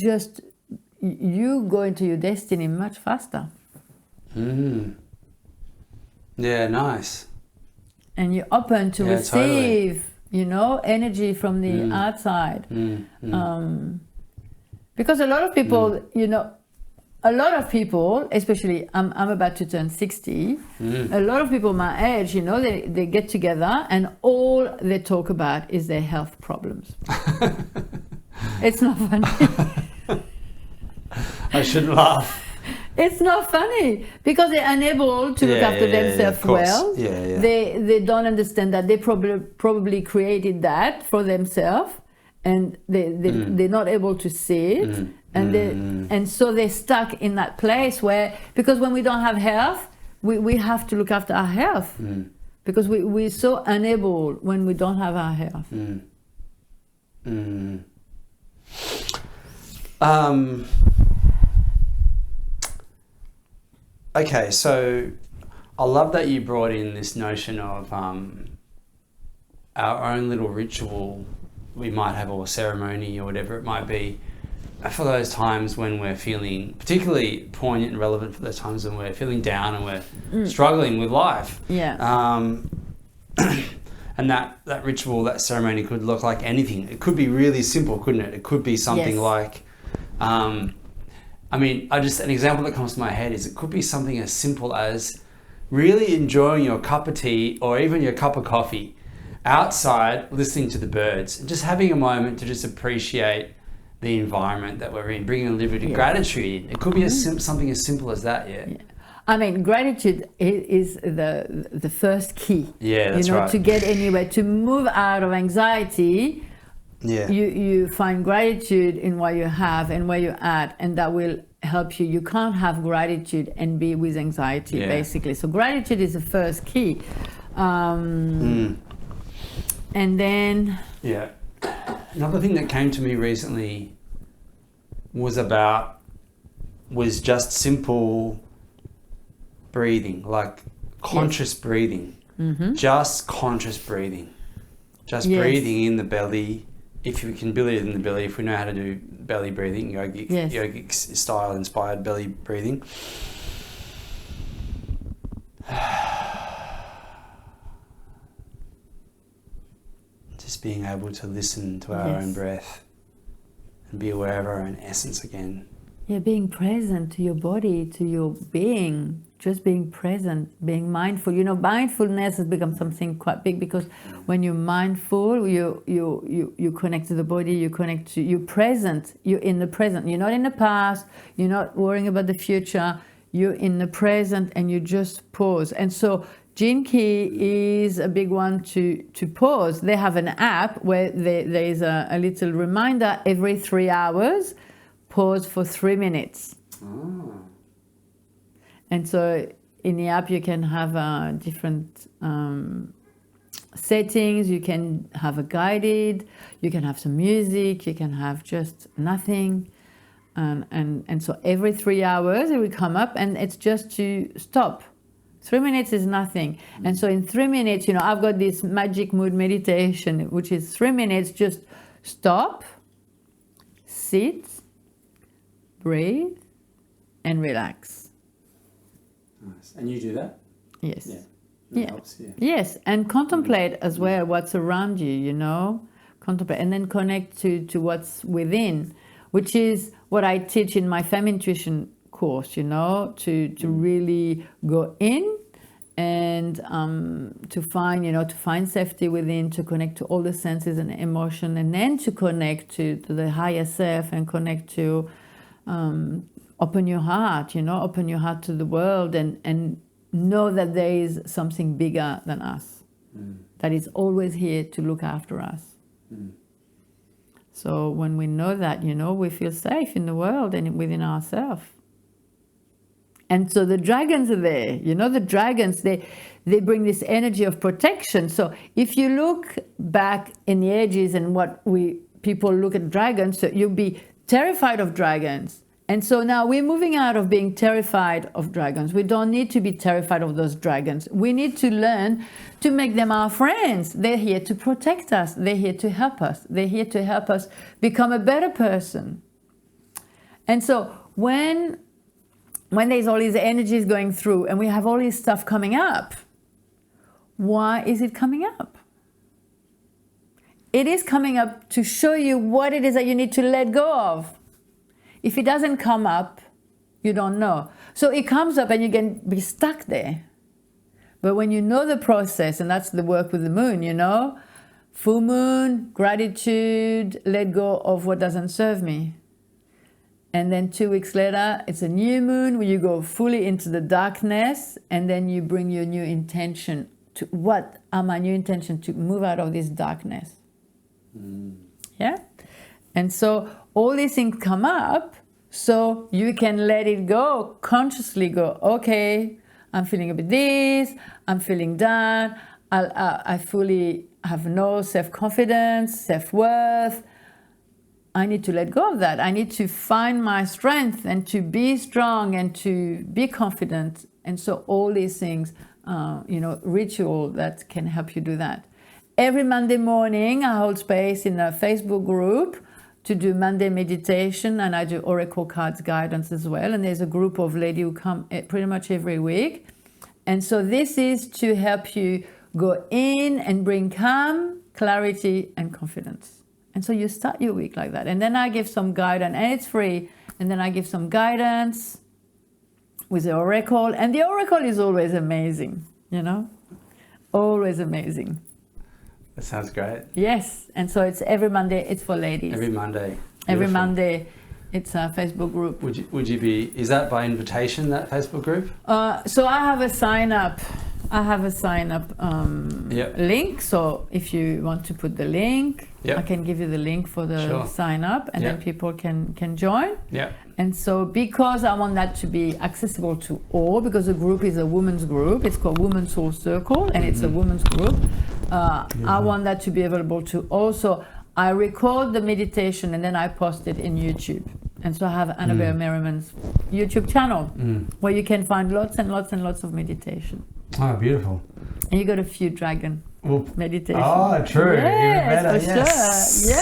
go into your destiny much faster. Yeah, nice. And you're open to receive, you know, energy from the outside. Because a lot of people, you know, especially I'm about to turn 60, a lot of people my age, you know, they get together and all they talk about is their health problems. It's not funny. I shouldn't laugh. It's not funny because they're unable to look after themselves well. They don't understand that they probably created that for themselves, and they're not able to see it. And so they're stuck in that place where, because when we don't have health, we have to look after our health. Because we're so unable when we don't have our health. Okay, so I love that you brought in this notion of our own little ritual we might have, or ceremony or whatever it might be, for those times when we're feeling particularly poignant and relevant, for those times when we're feeling down and we're struggling with life. And that ritual, that ceremony could look like anything. It could be really simple, couldn't it? It could be something like, I mean, an example that comes to my head is it could be something as simple as really enjoying your cup of tea or even your cup of coffee outside listening to the birds and just having a moment to just appreciate the environment that we're in, bringing a little bit of gratitude in. It could be something as simple as that, yeah. I mean, gratitude is the first key. Yeah, that's right. To get anywhere, to move out of anxiety. Yeah. You find gratitude in what you have and where you're at, and that will help you. You can't have gratitude and be with anxiety, basically. So gratitude is the first key. And then... Yeah. Another thing that came to me recently was just simple breathing, like conscious breathing. Just conscious breathing. Just breathing in the belly. If you can build it in the belly, if we know how to do belly breathing, yogic style inspired belly breathing. Just being able to listen to our own breath and be aware of our own essence again. Yeah, being present to your body, to your being, just being present, being mindful. Mindfulness has become something quite big, because when you're mindful, you connect to the body, you're present, you're in the present. You're not in the past, you're not worrying about the future, you're in the present, and you just pause. And so Gene Key is a big one to pause. They have an app where there is a little reminder every 3 hours, pause for 3 minutes. Oh. And so in the app you can have different settings. You can have a guided, you can have some music, you can have just nothing. And so every 3 hours it will come up, and it's just to stop. 3 minutes is nothing. And so in 3 minutes, I've got this magic mood meditation, which is 3 minutes, just stop, sit, breathe, and relax. Nice. And you do that? Yes. Yeah. That helps, yeah. Yes, and contemplate as well what's around you, contemplate, and then connect to what's within, which is what I teach in my Femme Intuition course, to really go in and to find safety within, to connect to all the senses and emotion, and then to connect to the higher self, and connect to open your heart, open your heart to the world, and know that there is something bigger than us, that is always here to look after us. So when we know that, we feel safe in the world and within ourselves. And so the dragons are there. The dragons, they bring this energy of protection. So if you look back in the ages and people look at dragons, so you'll be terrified of dragons. And so now we're moving out of being terrified of dragons. We don't need to be terrified of those dragons. We need to learn to make them our friends. They're here to protect us. They're here to help us. They're here to help us become a better person. And so when there's all these energies going through and we have all this stuff coming up, why is it coming up? It is coming up to show you what it is that you need to let go of. If it doesn't come up, you don't know. So it comes up and you can be stuck there. But when you know the process, and that's the work with the moon, full moon, gratitude, let go of what doesn't serve me. And then 2 weeks later, it's a new moon where you go fully into the darkness, and then you bring your new intention to, what are my new intention to move out of this darkness? Yeah? And so all these things come up, so you can let it go, consciously go, okay, I'm feeling a bit this, I'm feeling that, I fully have no self-confidence, self-worth. I need to let go of that. I need to find my strength and to be strong and to be confident. And so all these things, ritual that can help you do that. Every Monday morning, I hold space in a Facebook group to do Monday meditation, and I do Oracle cards guidance as well. And there's a group of ladies who come pretty much every week. And so this is to help you go in and bring calm, clarity, and confidence. And so you start your week like that. And then I give some guidance, and it's free. And then I give some guidance with the Oracle. And the Oracle is always amazing, Always amazing. That sounds great. Yes, and so it's every Monday. It's for ladies. Every Monday. Every Beautiful. Monday, it's a Facebook group. Would you be? Is that by invitation, that Facebook group? So I have a sign up. Yep. Link. So if you want to put the link, Yep. I can give you the link for the Sure. sign up, and then Yep. people can join. Yeah. And so because I want that to be accessible to all, because the group is a women's group, it's called Women's Soul Circle, and it's a women's group. I want that to be available to all. So I record the meditation and then I post it in YouTube. And so I have Annabelle Merriman's YouTube channel where you can find lots and lots and lots of meditation. Oh, beautiful. And you got a few dragon meditation. Oh, true. Even better. Yes, for sure.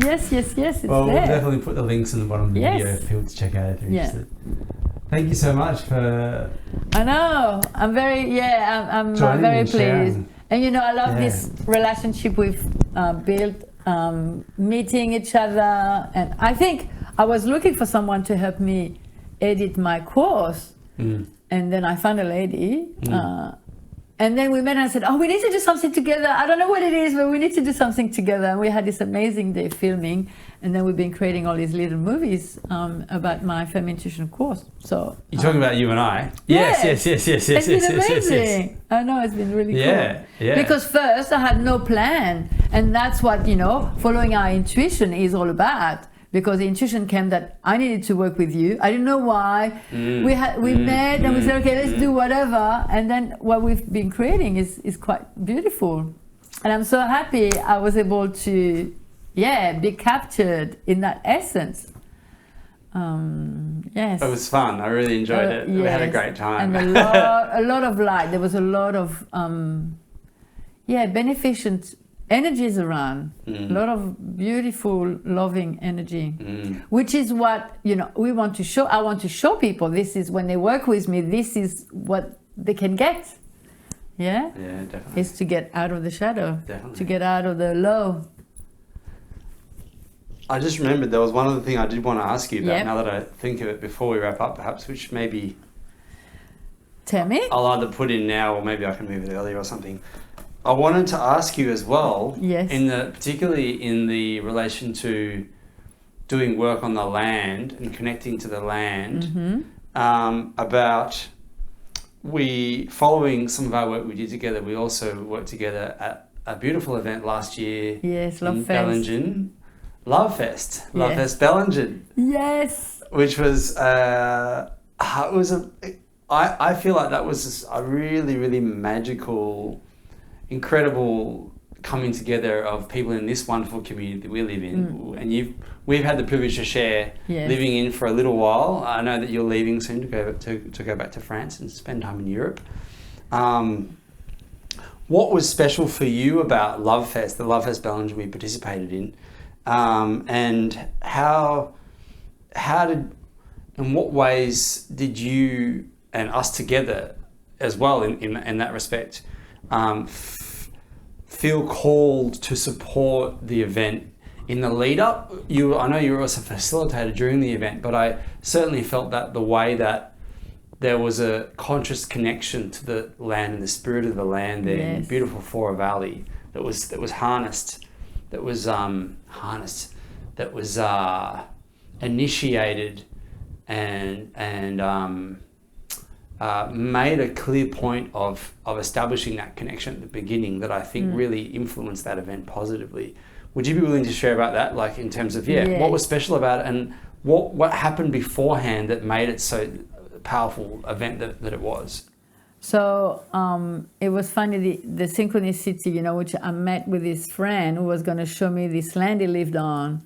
Yes. Yes, it's Well, there. we'll definitely put the links in the bottom of the Yes. video for people to check out if they're Yeah. interested. Thank you so much for I know. I'm very joining very and pleased. sharing. And you know, I love Yeah. this relationship we've built, meeting each other. And I think I was looking for someone to help me edit my course. And then I found a lady. And then we met and I said, oh, we need to do something together. I don't know what it is, but we need to do something together. And we had this amazing day filming. And then we've been creating all these little movies about my Feminine Intuition course. So You're talking about you and I? Yes. Yes. it's been amazing. I know, it's been really Yeah, cool. yeah. Because first I had no plan. And that's what, following our intuition is all about. Because the intuition came that I needed to work with you. I didn't know why. We met and we said, okay, let's do whatever. And then what we've been creating is quite beautiful. And I'm so happy I was able to, be captured in that essence. Yes. It was fun. I really enjoyed it. We had a Yes. great time. And a lot of light. There was a lot of beneficent energies around. A lot of beautiful, loving energy, which is what we want to show. I want to show people. This is when they work with me. This is what they can get. Yeah. Yeah, definitely. Is to get out of the shadow. Definitely. To get out of the low. I just remembered there was one other thing I did want to ask you about. Yep. Now that I think of it before we wrap up, perhaps, which maybe Tell me. I'll either put in now or maybe I can move it earlier or something. I wanted to ask you as well, Yes. particularly in the relation to doing work on the land and connecting to the land, about following some of our work we did together. We also worked together at a beautiful event last year. Yes, Love in Fest. Bellingen. Love Fest. Love Yes. Fest Bellingen. Yes. Which was I feel like that was a really, really magical, incredible coming together of people in this wonderful community that we live in. And we've had the privilege to share Yes. living in for a little while. I know that you're leaving soon to go back to France and spend time in Europe. What was special for you about Love Fest, the Love Fest Bellingen we participated in, and in what ways did you and us together as well in that respect feel called to support the event in the lead up? I know you were also facilitated during the event, but I certainly felt that the way that there was a conscious connection to the land and the spirit of the land there in Yes. beautiful Fora Valley that was harnessed, that was initiated and made a clear point of establishing that connection at the beginning that I think really influenced that event positively. Would you be willing to share about that, like in terms of what was special about it and what happened beforehand that made it so powerful event that it was? So it was funny, the synchronicity, which I met with this friend who was going to show me this land he lived on.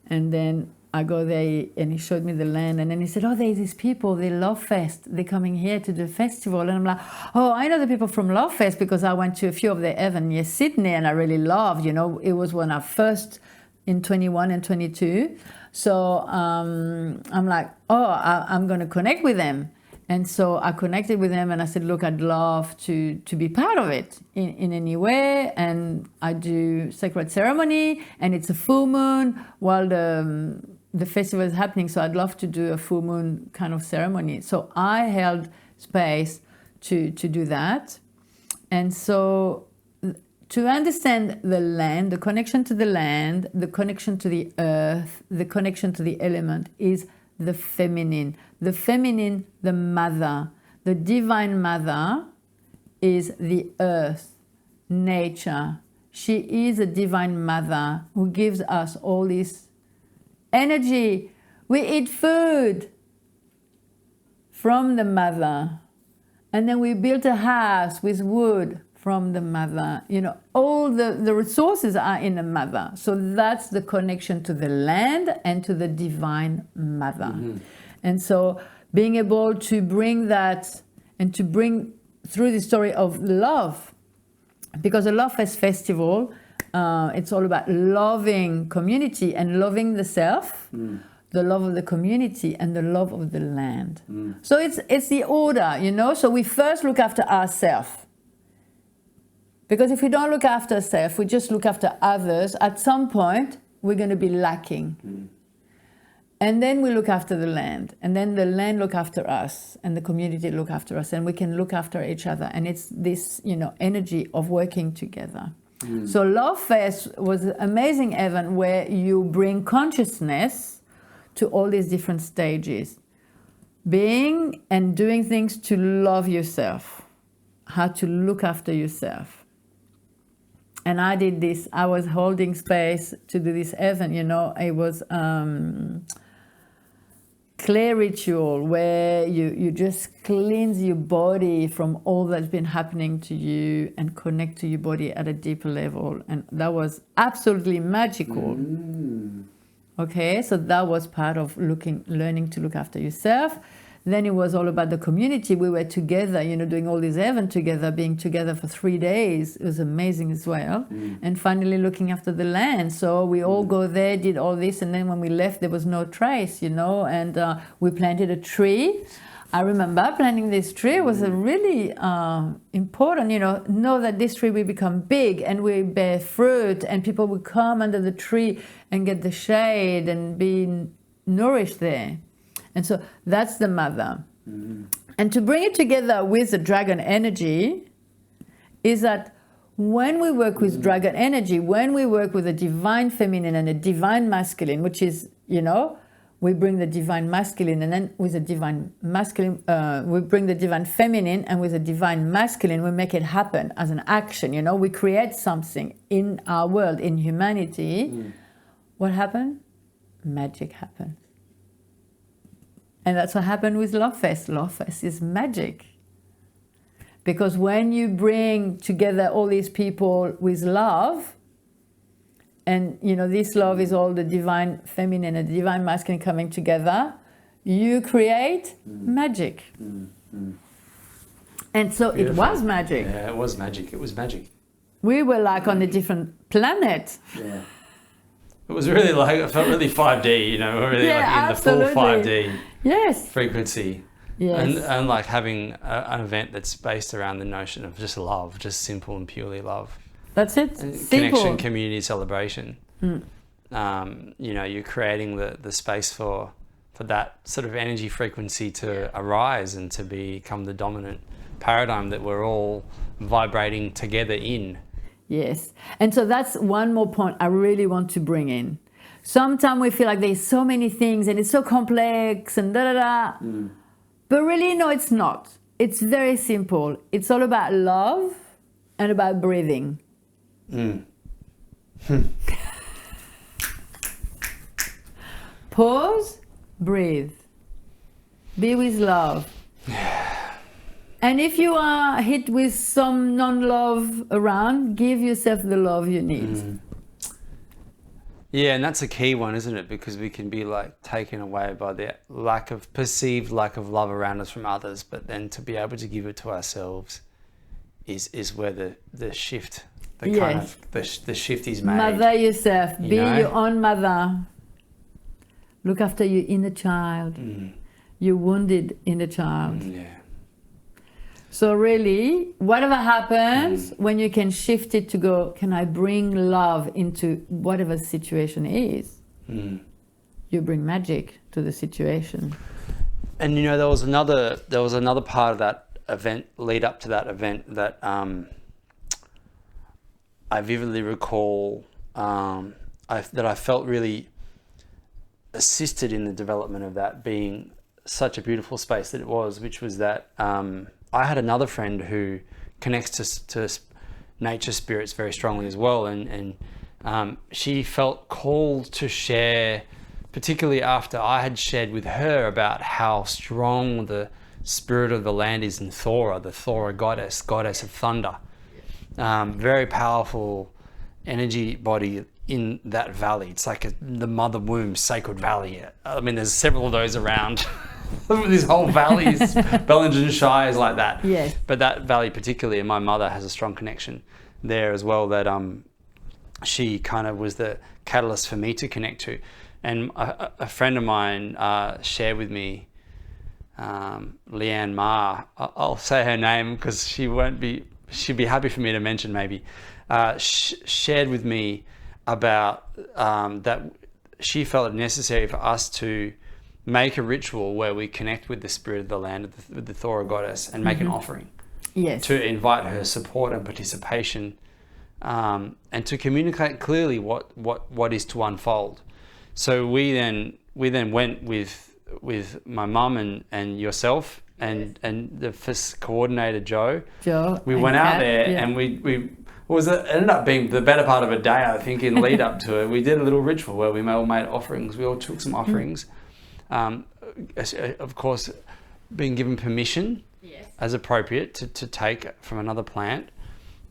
And then I go there and he showed me the land. And then he said, oh, there's these people, they Love Fest. They're coming here to the festival. And I'm like, oh, I know the people from Love Fest because I went to a few of their events near Sydney and I really loved, it was when I first in 21 and 22. So I'm like, oh, I'm going to connect with them. And so I connected with them and I said, look, I'd love to be part of it in any way. And I do sacred ceremony and it's a full moon while the festival is happening. So I'd love to do a full moon kind of ceremony. So I held space to do that. And so To understand the land, the connection to the land, the connection to the earth, the connection to the element is the feminine. The feminine, the mother. The divine mother is the earth, nature. She is a divine mother who gives us all this energy. We eat food from the mother. And then we built a house with wood from the mother. You know, all the resources are in the mother. So that's the connection to the land and to the divine mother. And so being able to bring that and to bring through the story of love, because the Love Fest Festival, it's all about loving community and loving the self, the love of the community and the love of the land. So it's the order, you know. So we first look after ourselves. Because if we don't look after ourselves, we just look after others, at some point we're going to be lacking. And then we look after the land, and then the land look after us, and the community look after us, and we can look after each other. And it's this, you know, energy of working together. So Love Fest was an amazing event where you bring consciousness to all these different stages. Being and doing things to love yourself, how to look after yourself. And I did this, I was holding space to do this event, you know. It was clay ritual where you just cleanse your body from all that's been happening to you and connect to your body at a deeper level. And that was absolutely magical. Okay, so that was part of learning to look after yourself. Then it was all about the community. We were together, you know, doing all these events together, being together for 3 days. It was amazing as well. And finally looking after the land. So we all go there, did all this, and then when we left, there was no trace, you know, and we planted a tree. I remember planting this tree was a really important, you know that this tree will become big and will bear fruit, and people will come under the tree and get the shade and be nourished there. And so that's the mother. And to bring it together with the dragon energy is that when we work with dragon energy, when we work with a divine feminine and a divine masculine, which is, you know, we bring the divine masculine, and then with the divine masculine, we bring the divine feminine, and with the divine masculine, we make it happen as an action, you know, we create something in our world, in humanity. What happened? Magic happened. And that's what happened with Love Fest. Love Fest is magic. Because when you bring together all these people with love, and you know, this love is all the divine feminine and the divine masculine coming together, you create magic. And so Beautiful. It was magic. Yeah, it was magic. It was magic. We were like on a different planet. Yeah. It was really like, it felt really 5D, you know, we were really like in absolutely. The full 5D frequency. Yes. And like having an event that's based around the notion of just love, just simple and purely love. That's it. And simple. Connection, community, celebration. You know, you're creating the space for that sort of energy frequency to arise and to become the dominant paradigm that we're all vibrating together in. Yes. And so that's one more point I really want to bring in. Sometimes we feel like there's so many things and it's so complex and da-da-da. But really, no, it's not. It's very simple. It's all about love and about breathing. Pause, breathe. Be with love. And if you are hit with some non-love around, give yourself the love you need. Yeah, and that's a key one, isn't it? Because we can be like taken away by the perceived lack of love around us from others, but then to be able to give it to ourselves is where the shift, kind of the shift is made. Mother yourself, be know? your own mother. Look after your inner child, your wounded inner child. So really, whatever happens, when you can shift it to go, can I bring love into whatever the situation is? You bring magic to the situation. And you know, there was another part of that event, lead up to that event, that I vividly recall that I felt really assisted in the development of that being such a beautiful space that it was, which was that I had another friend who connects to nature spirits very strongly as well, and she felt called to share, particularly after I had shared with her about how strong the spirit of the land is in Thora, the Thora goddess of thunder. Very powerful energy body in that valley. It's like the mother womb, sacred valley. I mean, there's several of those around. This whole valley is Bellingen Shire is like that. Yes. But that valley particularly, and my mother has a strong connection there as well, that she kind of was the catalyst for me to connect to. And a friend of mine shared with me, Leanne Ma, I'll say her name because she'd be happy for me to mention maybe, shared with me about that she felt it necessary for us to make a ritual where we connect with the spirit of the land, with the Thora goddess, and make an offering. Yes. To invite her support and participation, and to communicate clearly what is to unfold. So we then went with my mum and yourself and the FIS coordinator Joe. We went out there and we it ended up being the better part of a day, I think, in lead up to it. We did a little ritual where we all made offerings. We all took some offerings. Of course, being given permission as appropriate to take from another plant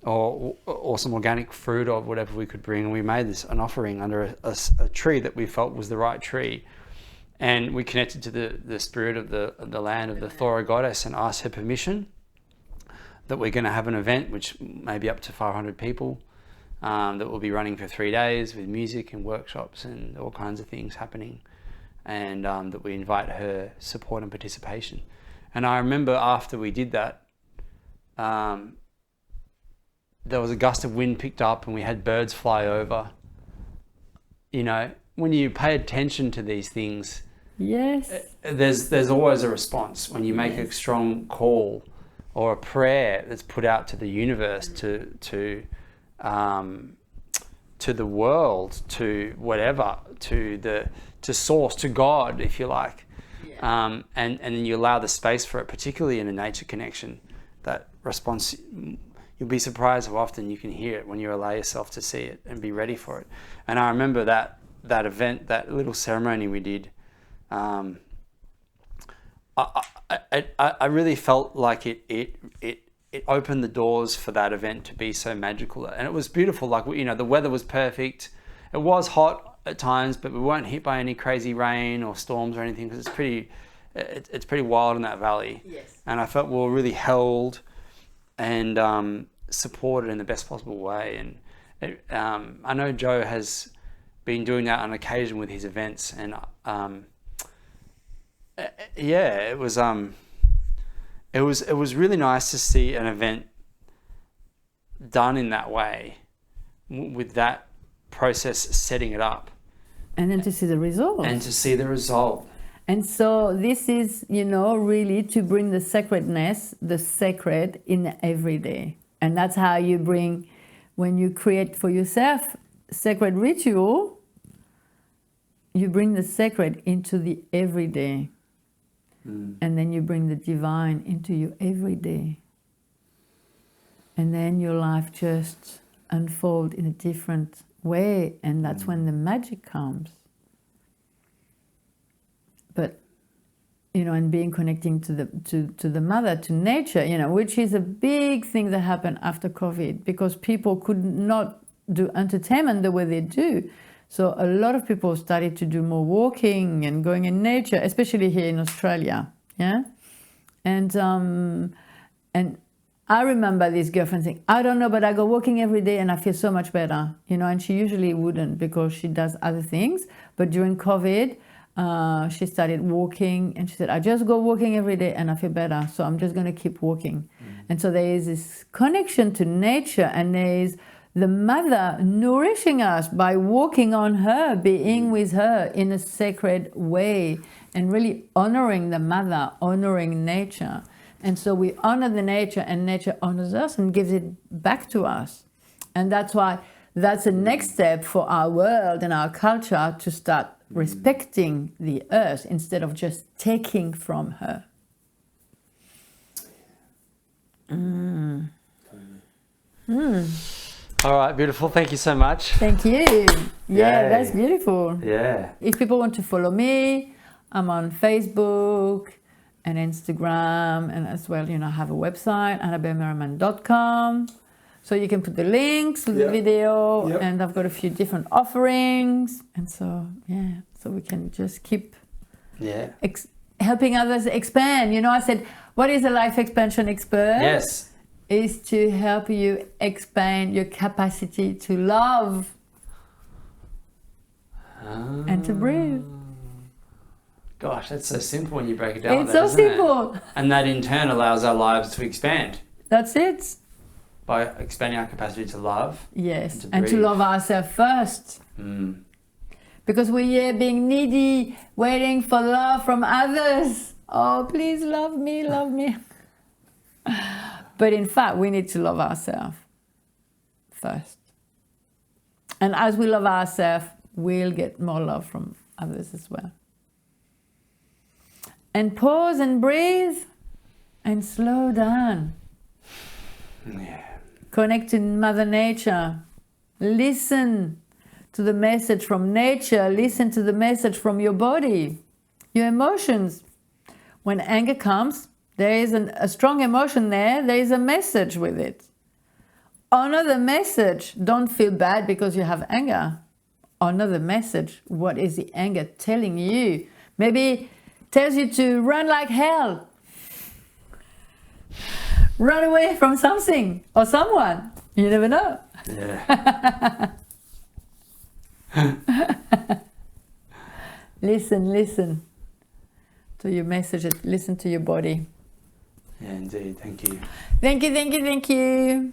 or some organic fruit or whatever we could bring. And we made an offering under a tree that we felt was the right tree. And we connected to the spirit of the land of the Thora goddess and asked her permission that we're going to have an event which may be up to 500 people that will be running for 3 days with music and workshops and all kinds of things happening, and that we invite her support and participation. And I remember after we did that, there was a gust of wind picked up and we had birds fly over. You know, when you pay attention to these things, there's always a response. When you make a strong call or a prayer that's put out to the universe, to the world, to whatever, to source, to God, if you like, and then you allow the space for it, particularly in a nature connection, that response. You'll be surprised how often you can hear it when you allow yourself to see it and be ready for it. And I remember that event, that little ceremony we did. I really felt like it opened the doors for that event to be so magical, and it was beautiful. Like, you know, the weather was perfect. It was hot at times, but we weren't hit by any crazy rain or storms or anything, because it's pretty wild in that valley. Yes. And I felt we were really held and supported in the best possible way. And I know Joe has been doing that on occasion with his events, and it was really nice to see an event done in that way, with that process setting it up, and then to see the result. And so this is, you know, really to bring the sacredness, the sacred in every day. And that's how you bring, when you create for yourself sacred ritual, you bring the sacred into the everyday. And then you bring the divine into your everyday. And then your life just unfolds in a different way, and that's when the magic comes. But, you know, and being connecting to the mother, to nature, you know, which is a big thing that happened after COVID, because people could not do entertainment the way they do. So a lot of people started to do more walking and going in nature, especially here in Australia, yeah? And I remember this girlfriend saying, I don't know, but I go walking every day and I feel so much better, you know, and she usually wouldn't because she does other things. But during COVID, she started walking and she said, I just go walking every day and I feel better, so I'm just going to keep walking. And so there is this connection to nature, and there is the mother nourishing us by walking on her, being with her in a sacred way, and really honoring the mother, honoring nature. And so we honor the nature, and nature honors us and gives it back to us. And that's why that's the next step for our world and our culture, to start respecting the earth instead of just taking from her. All right, beautiful. Thank you so much. Thank you. Yeah, Yay. that's beautiful. Yeah. If people want to follow me, I'm on Facebook and Instagram, and as well, I have a website, annabellemerriman.com. So you can put the links to the video, and I've got a few different offerings. And so, so we can just keep helping others expand. I said, what is a life expansion expert? Yes. Is to help you expand your capacity to love and to breathe. Gosh, that's so simple when you break it down. It's so simple. And that in turn allows our lives to expand. That's it. By expanding our capacity to love. Yes, and to love ourselves first. Because we're here being needy, waiting for love from others. Oh, please love me, love me. But in fact, we need to love ourselves first. And as we love ourselves, we'll get more love from others as well. And pause and breathe and slow down. Yeah. Connect to Mother Nature. Listen to the message from nature. Listen to the message from your body, your emotions. When anger comes, there is a strong emotion there. There is a message with it. Honor the message. Don't feel bad because you have anger. Honor the message. What is the anger telling you? Maybe tells you to run like hell. Run away from something or someone. You never know. Yeah. Listen to your message. Listen to your body. Yeah, indeed. Thank you. Thank you.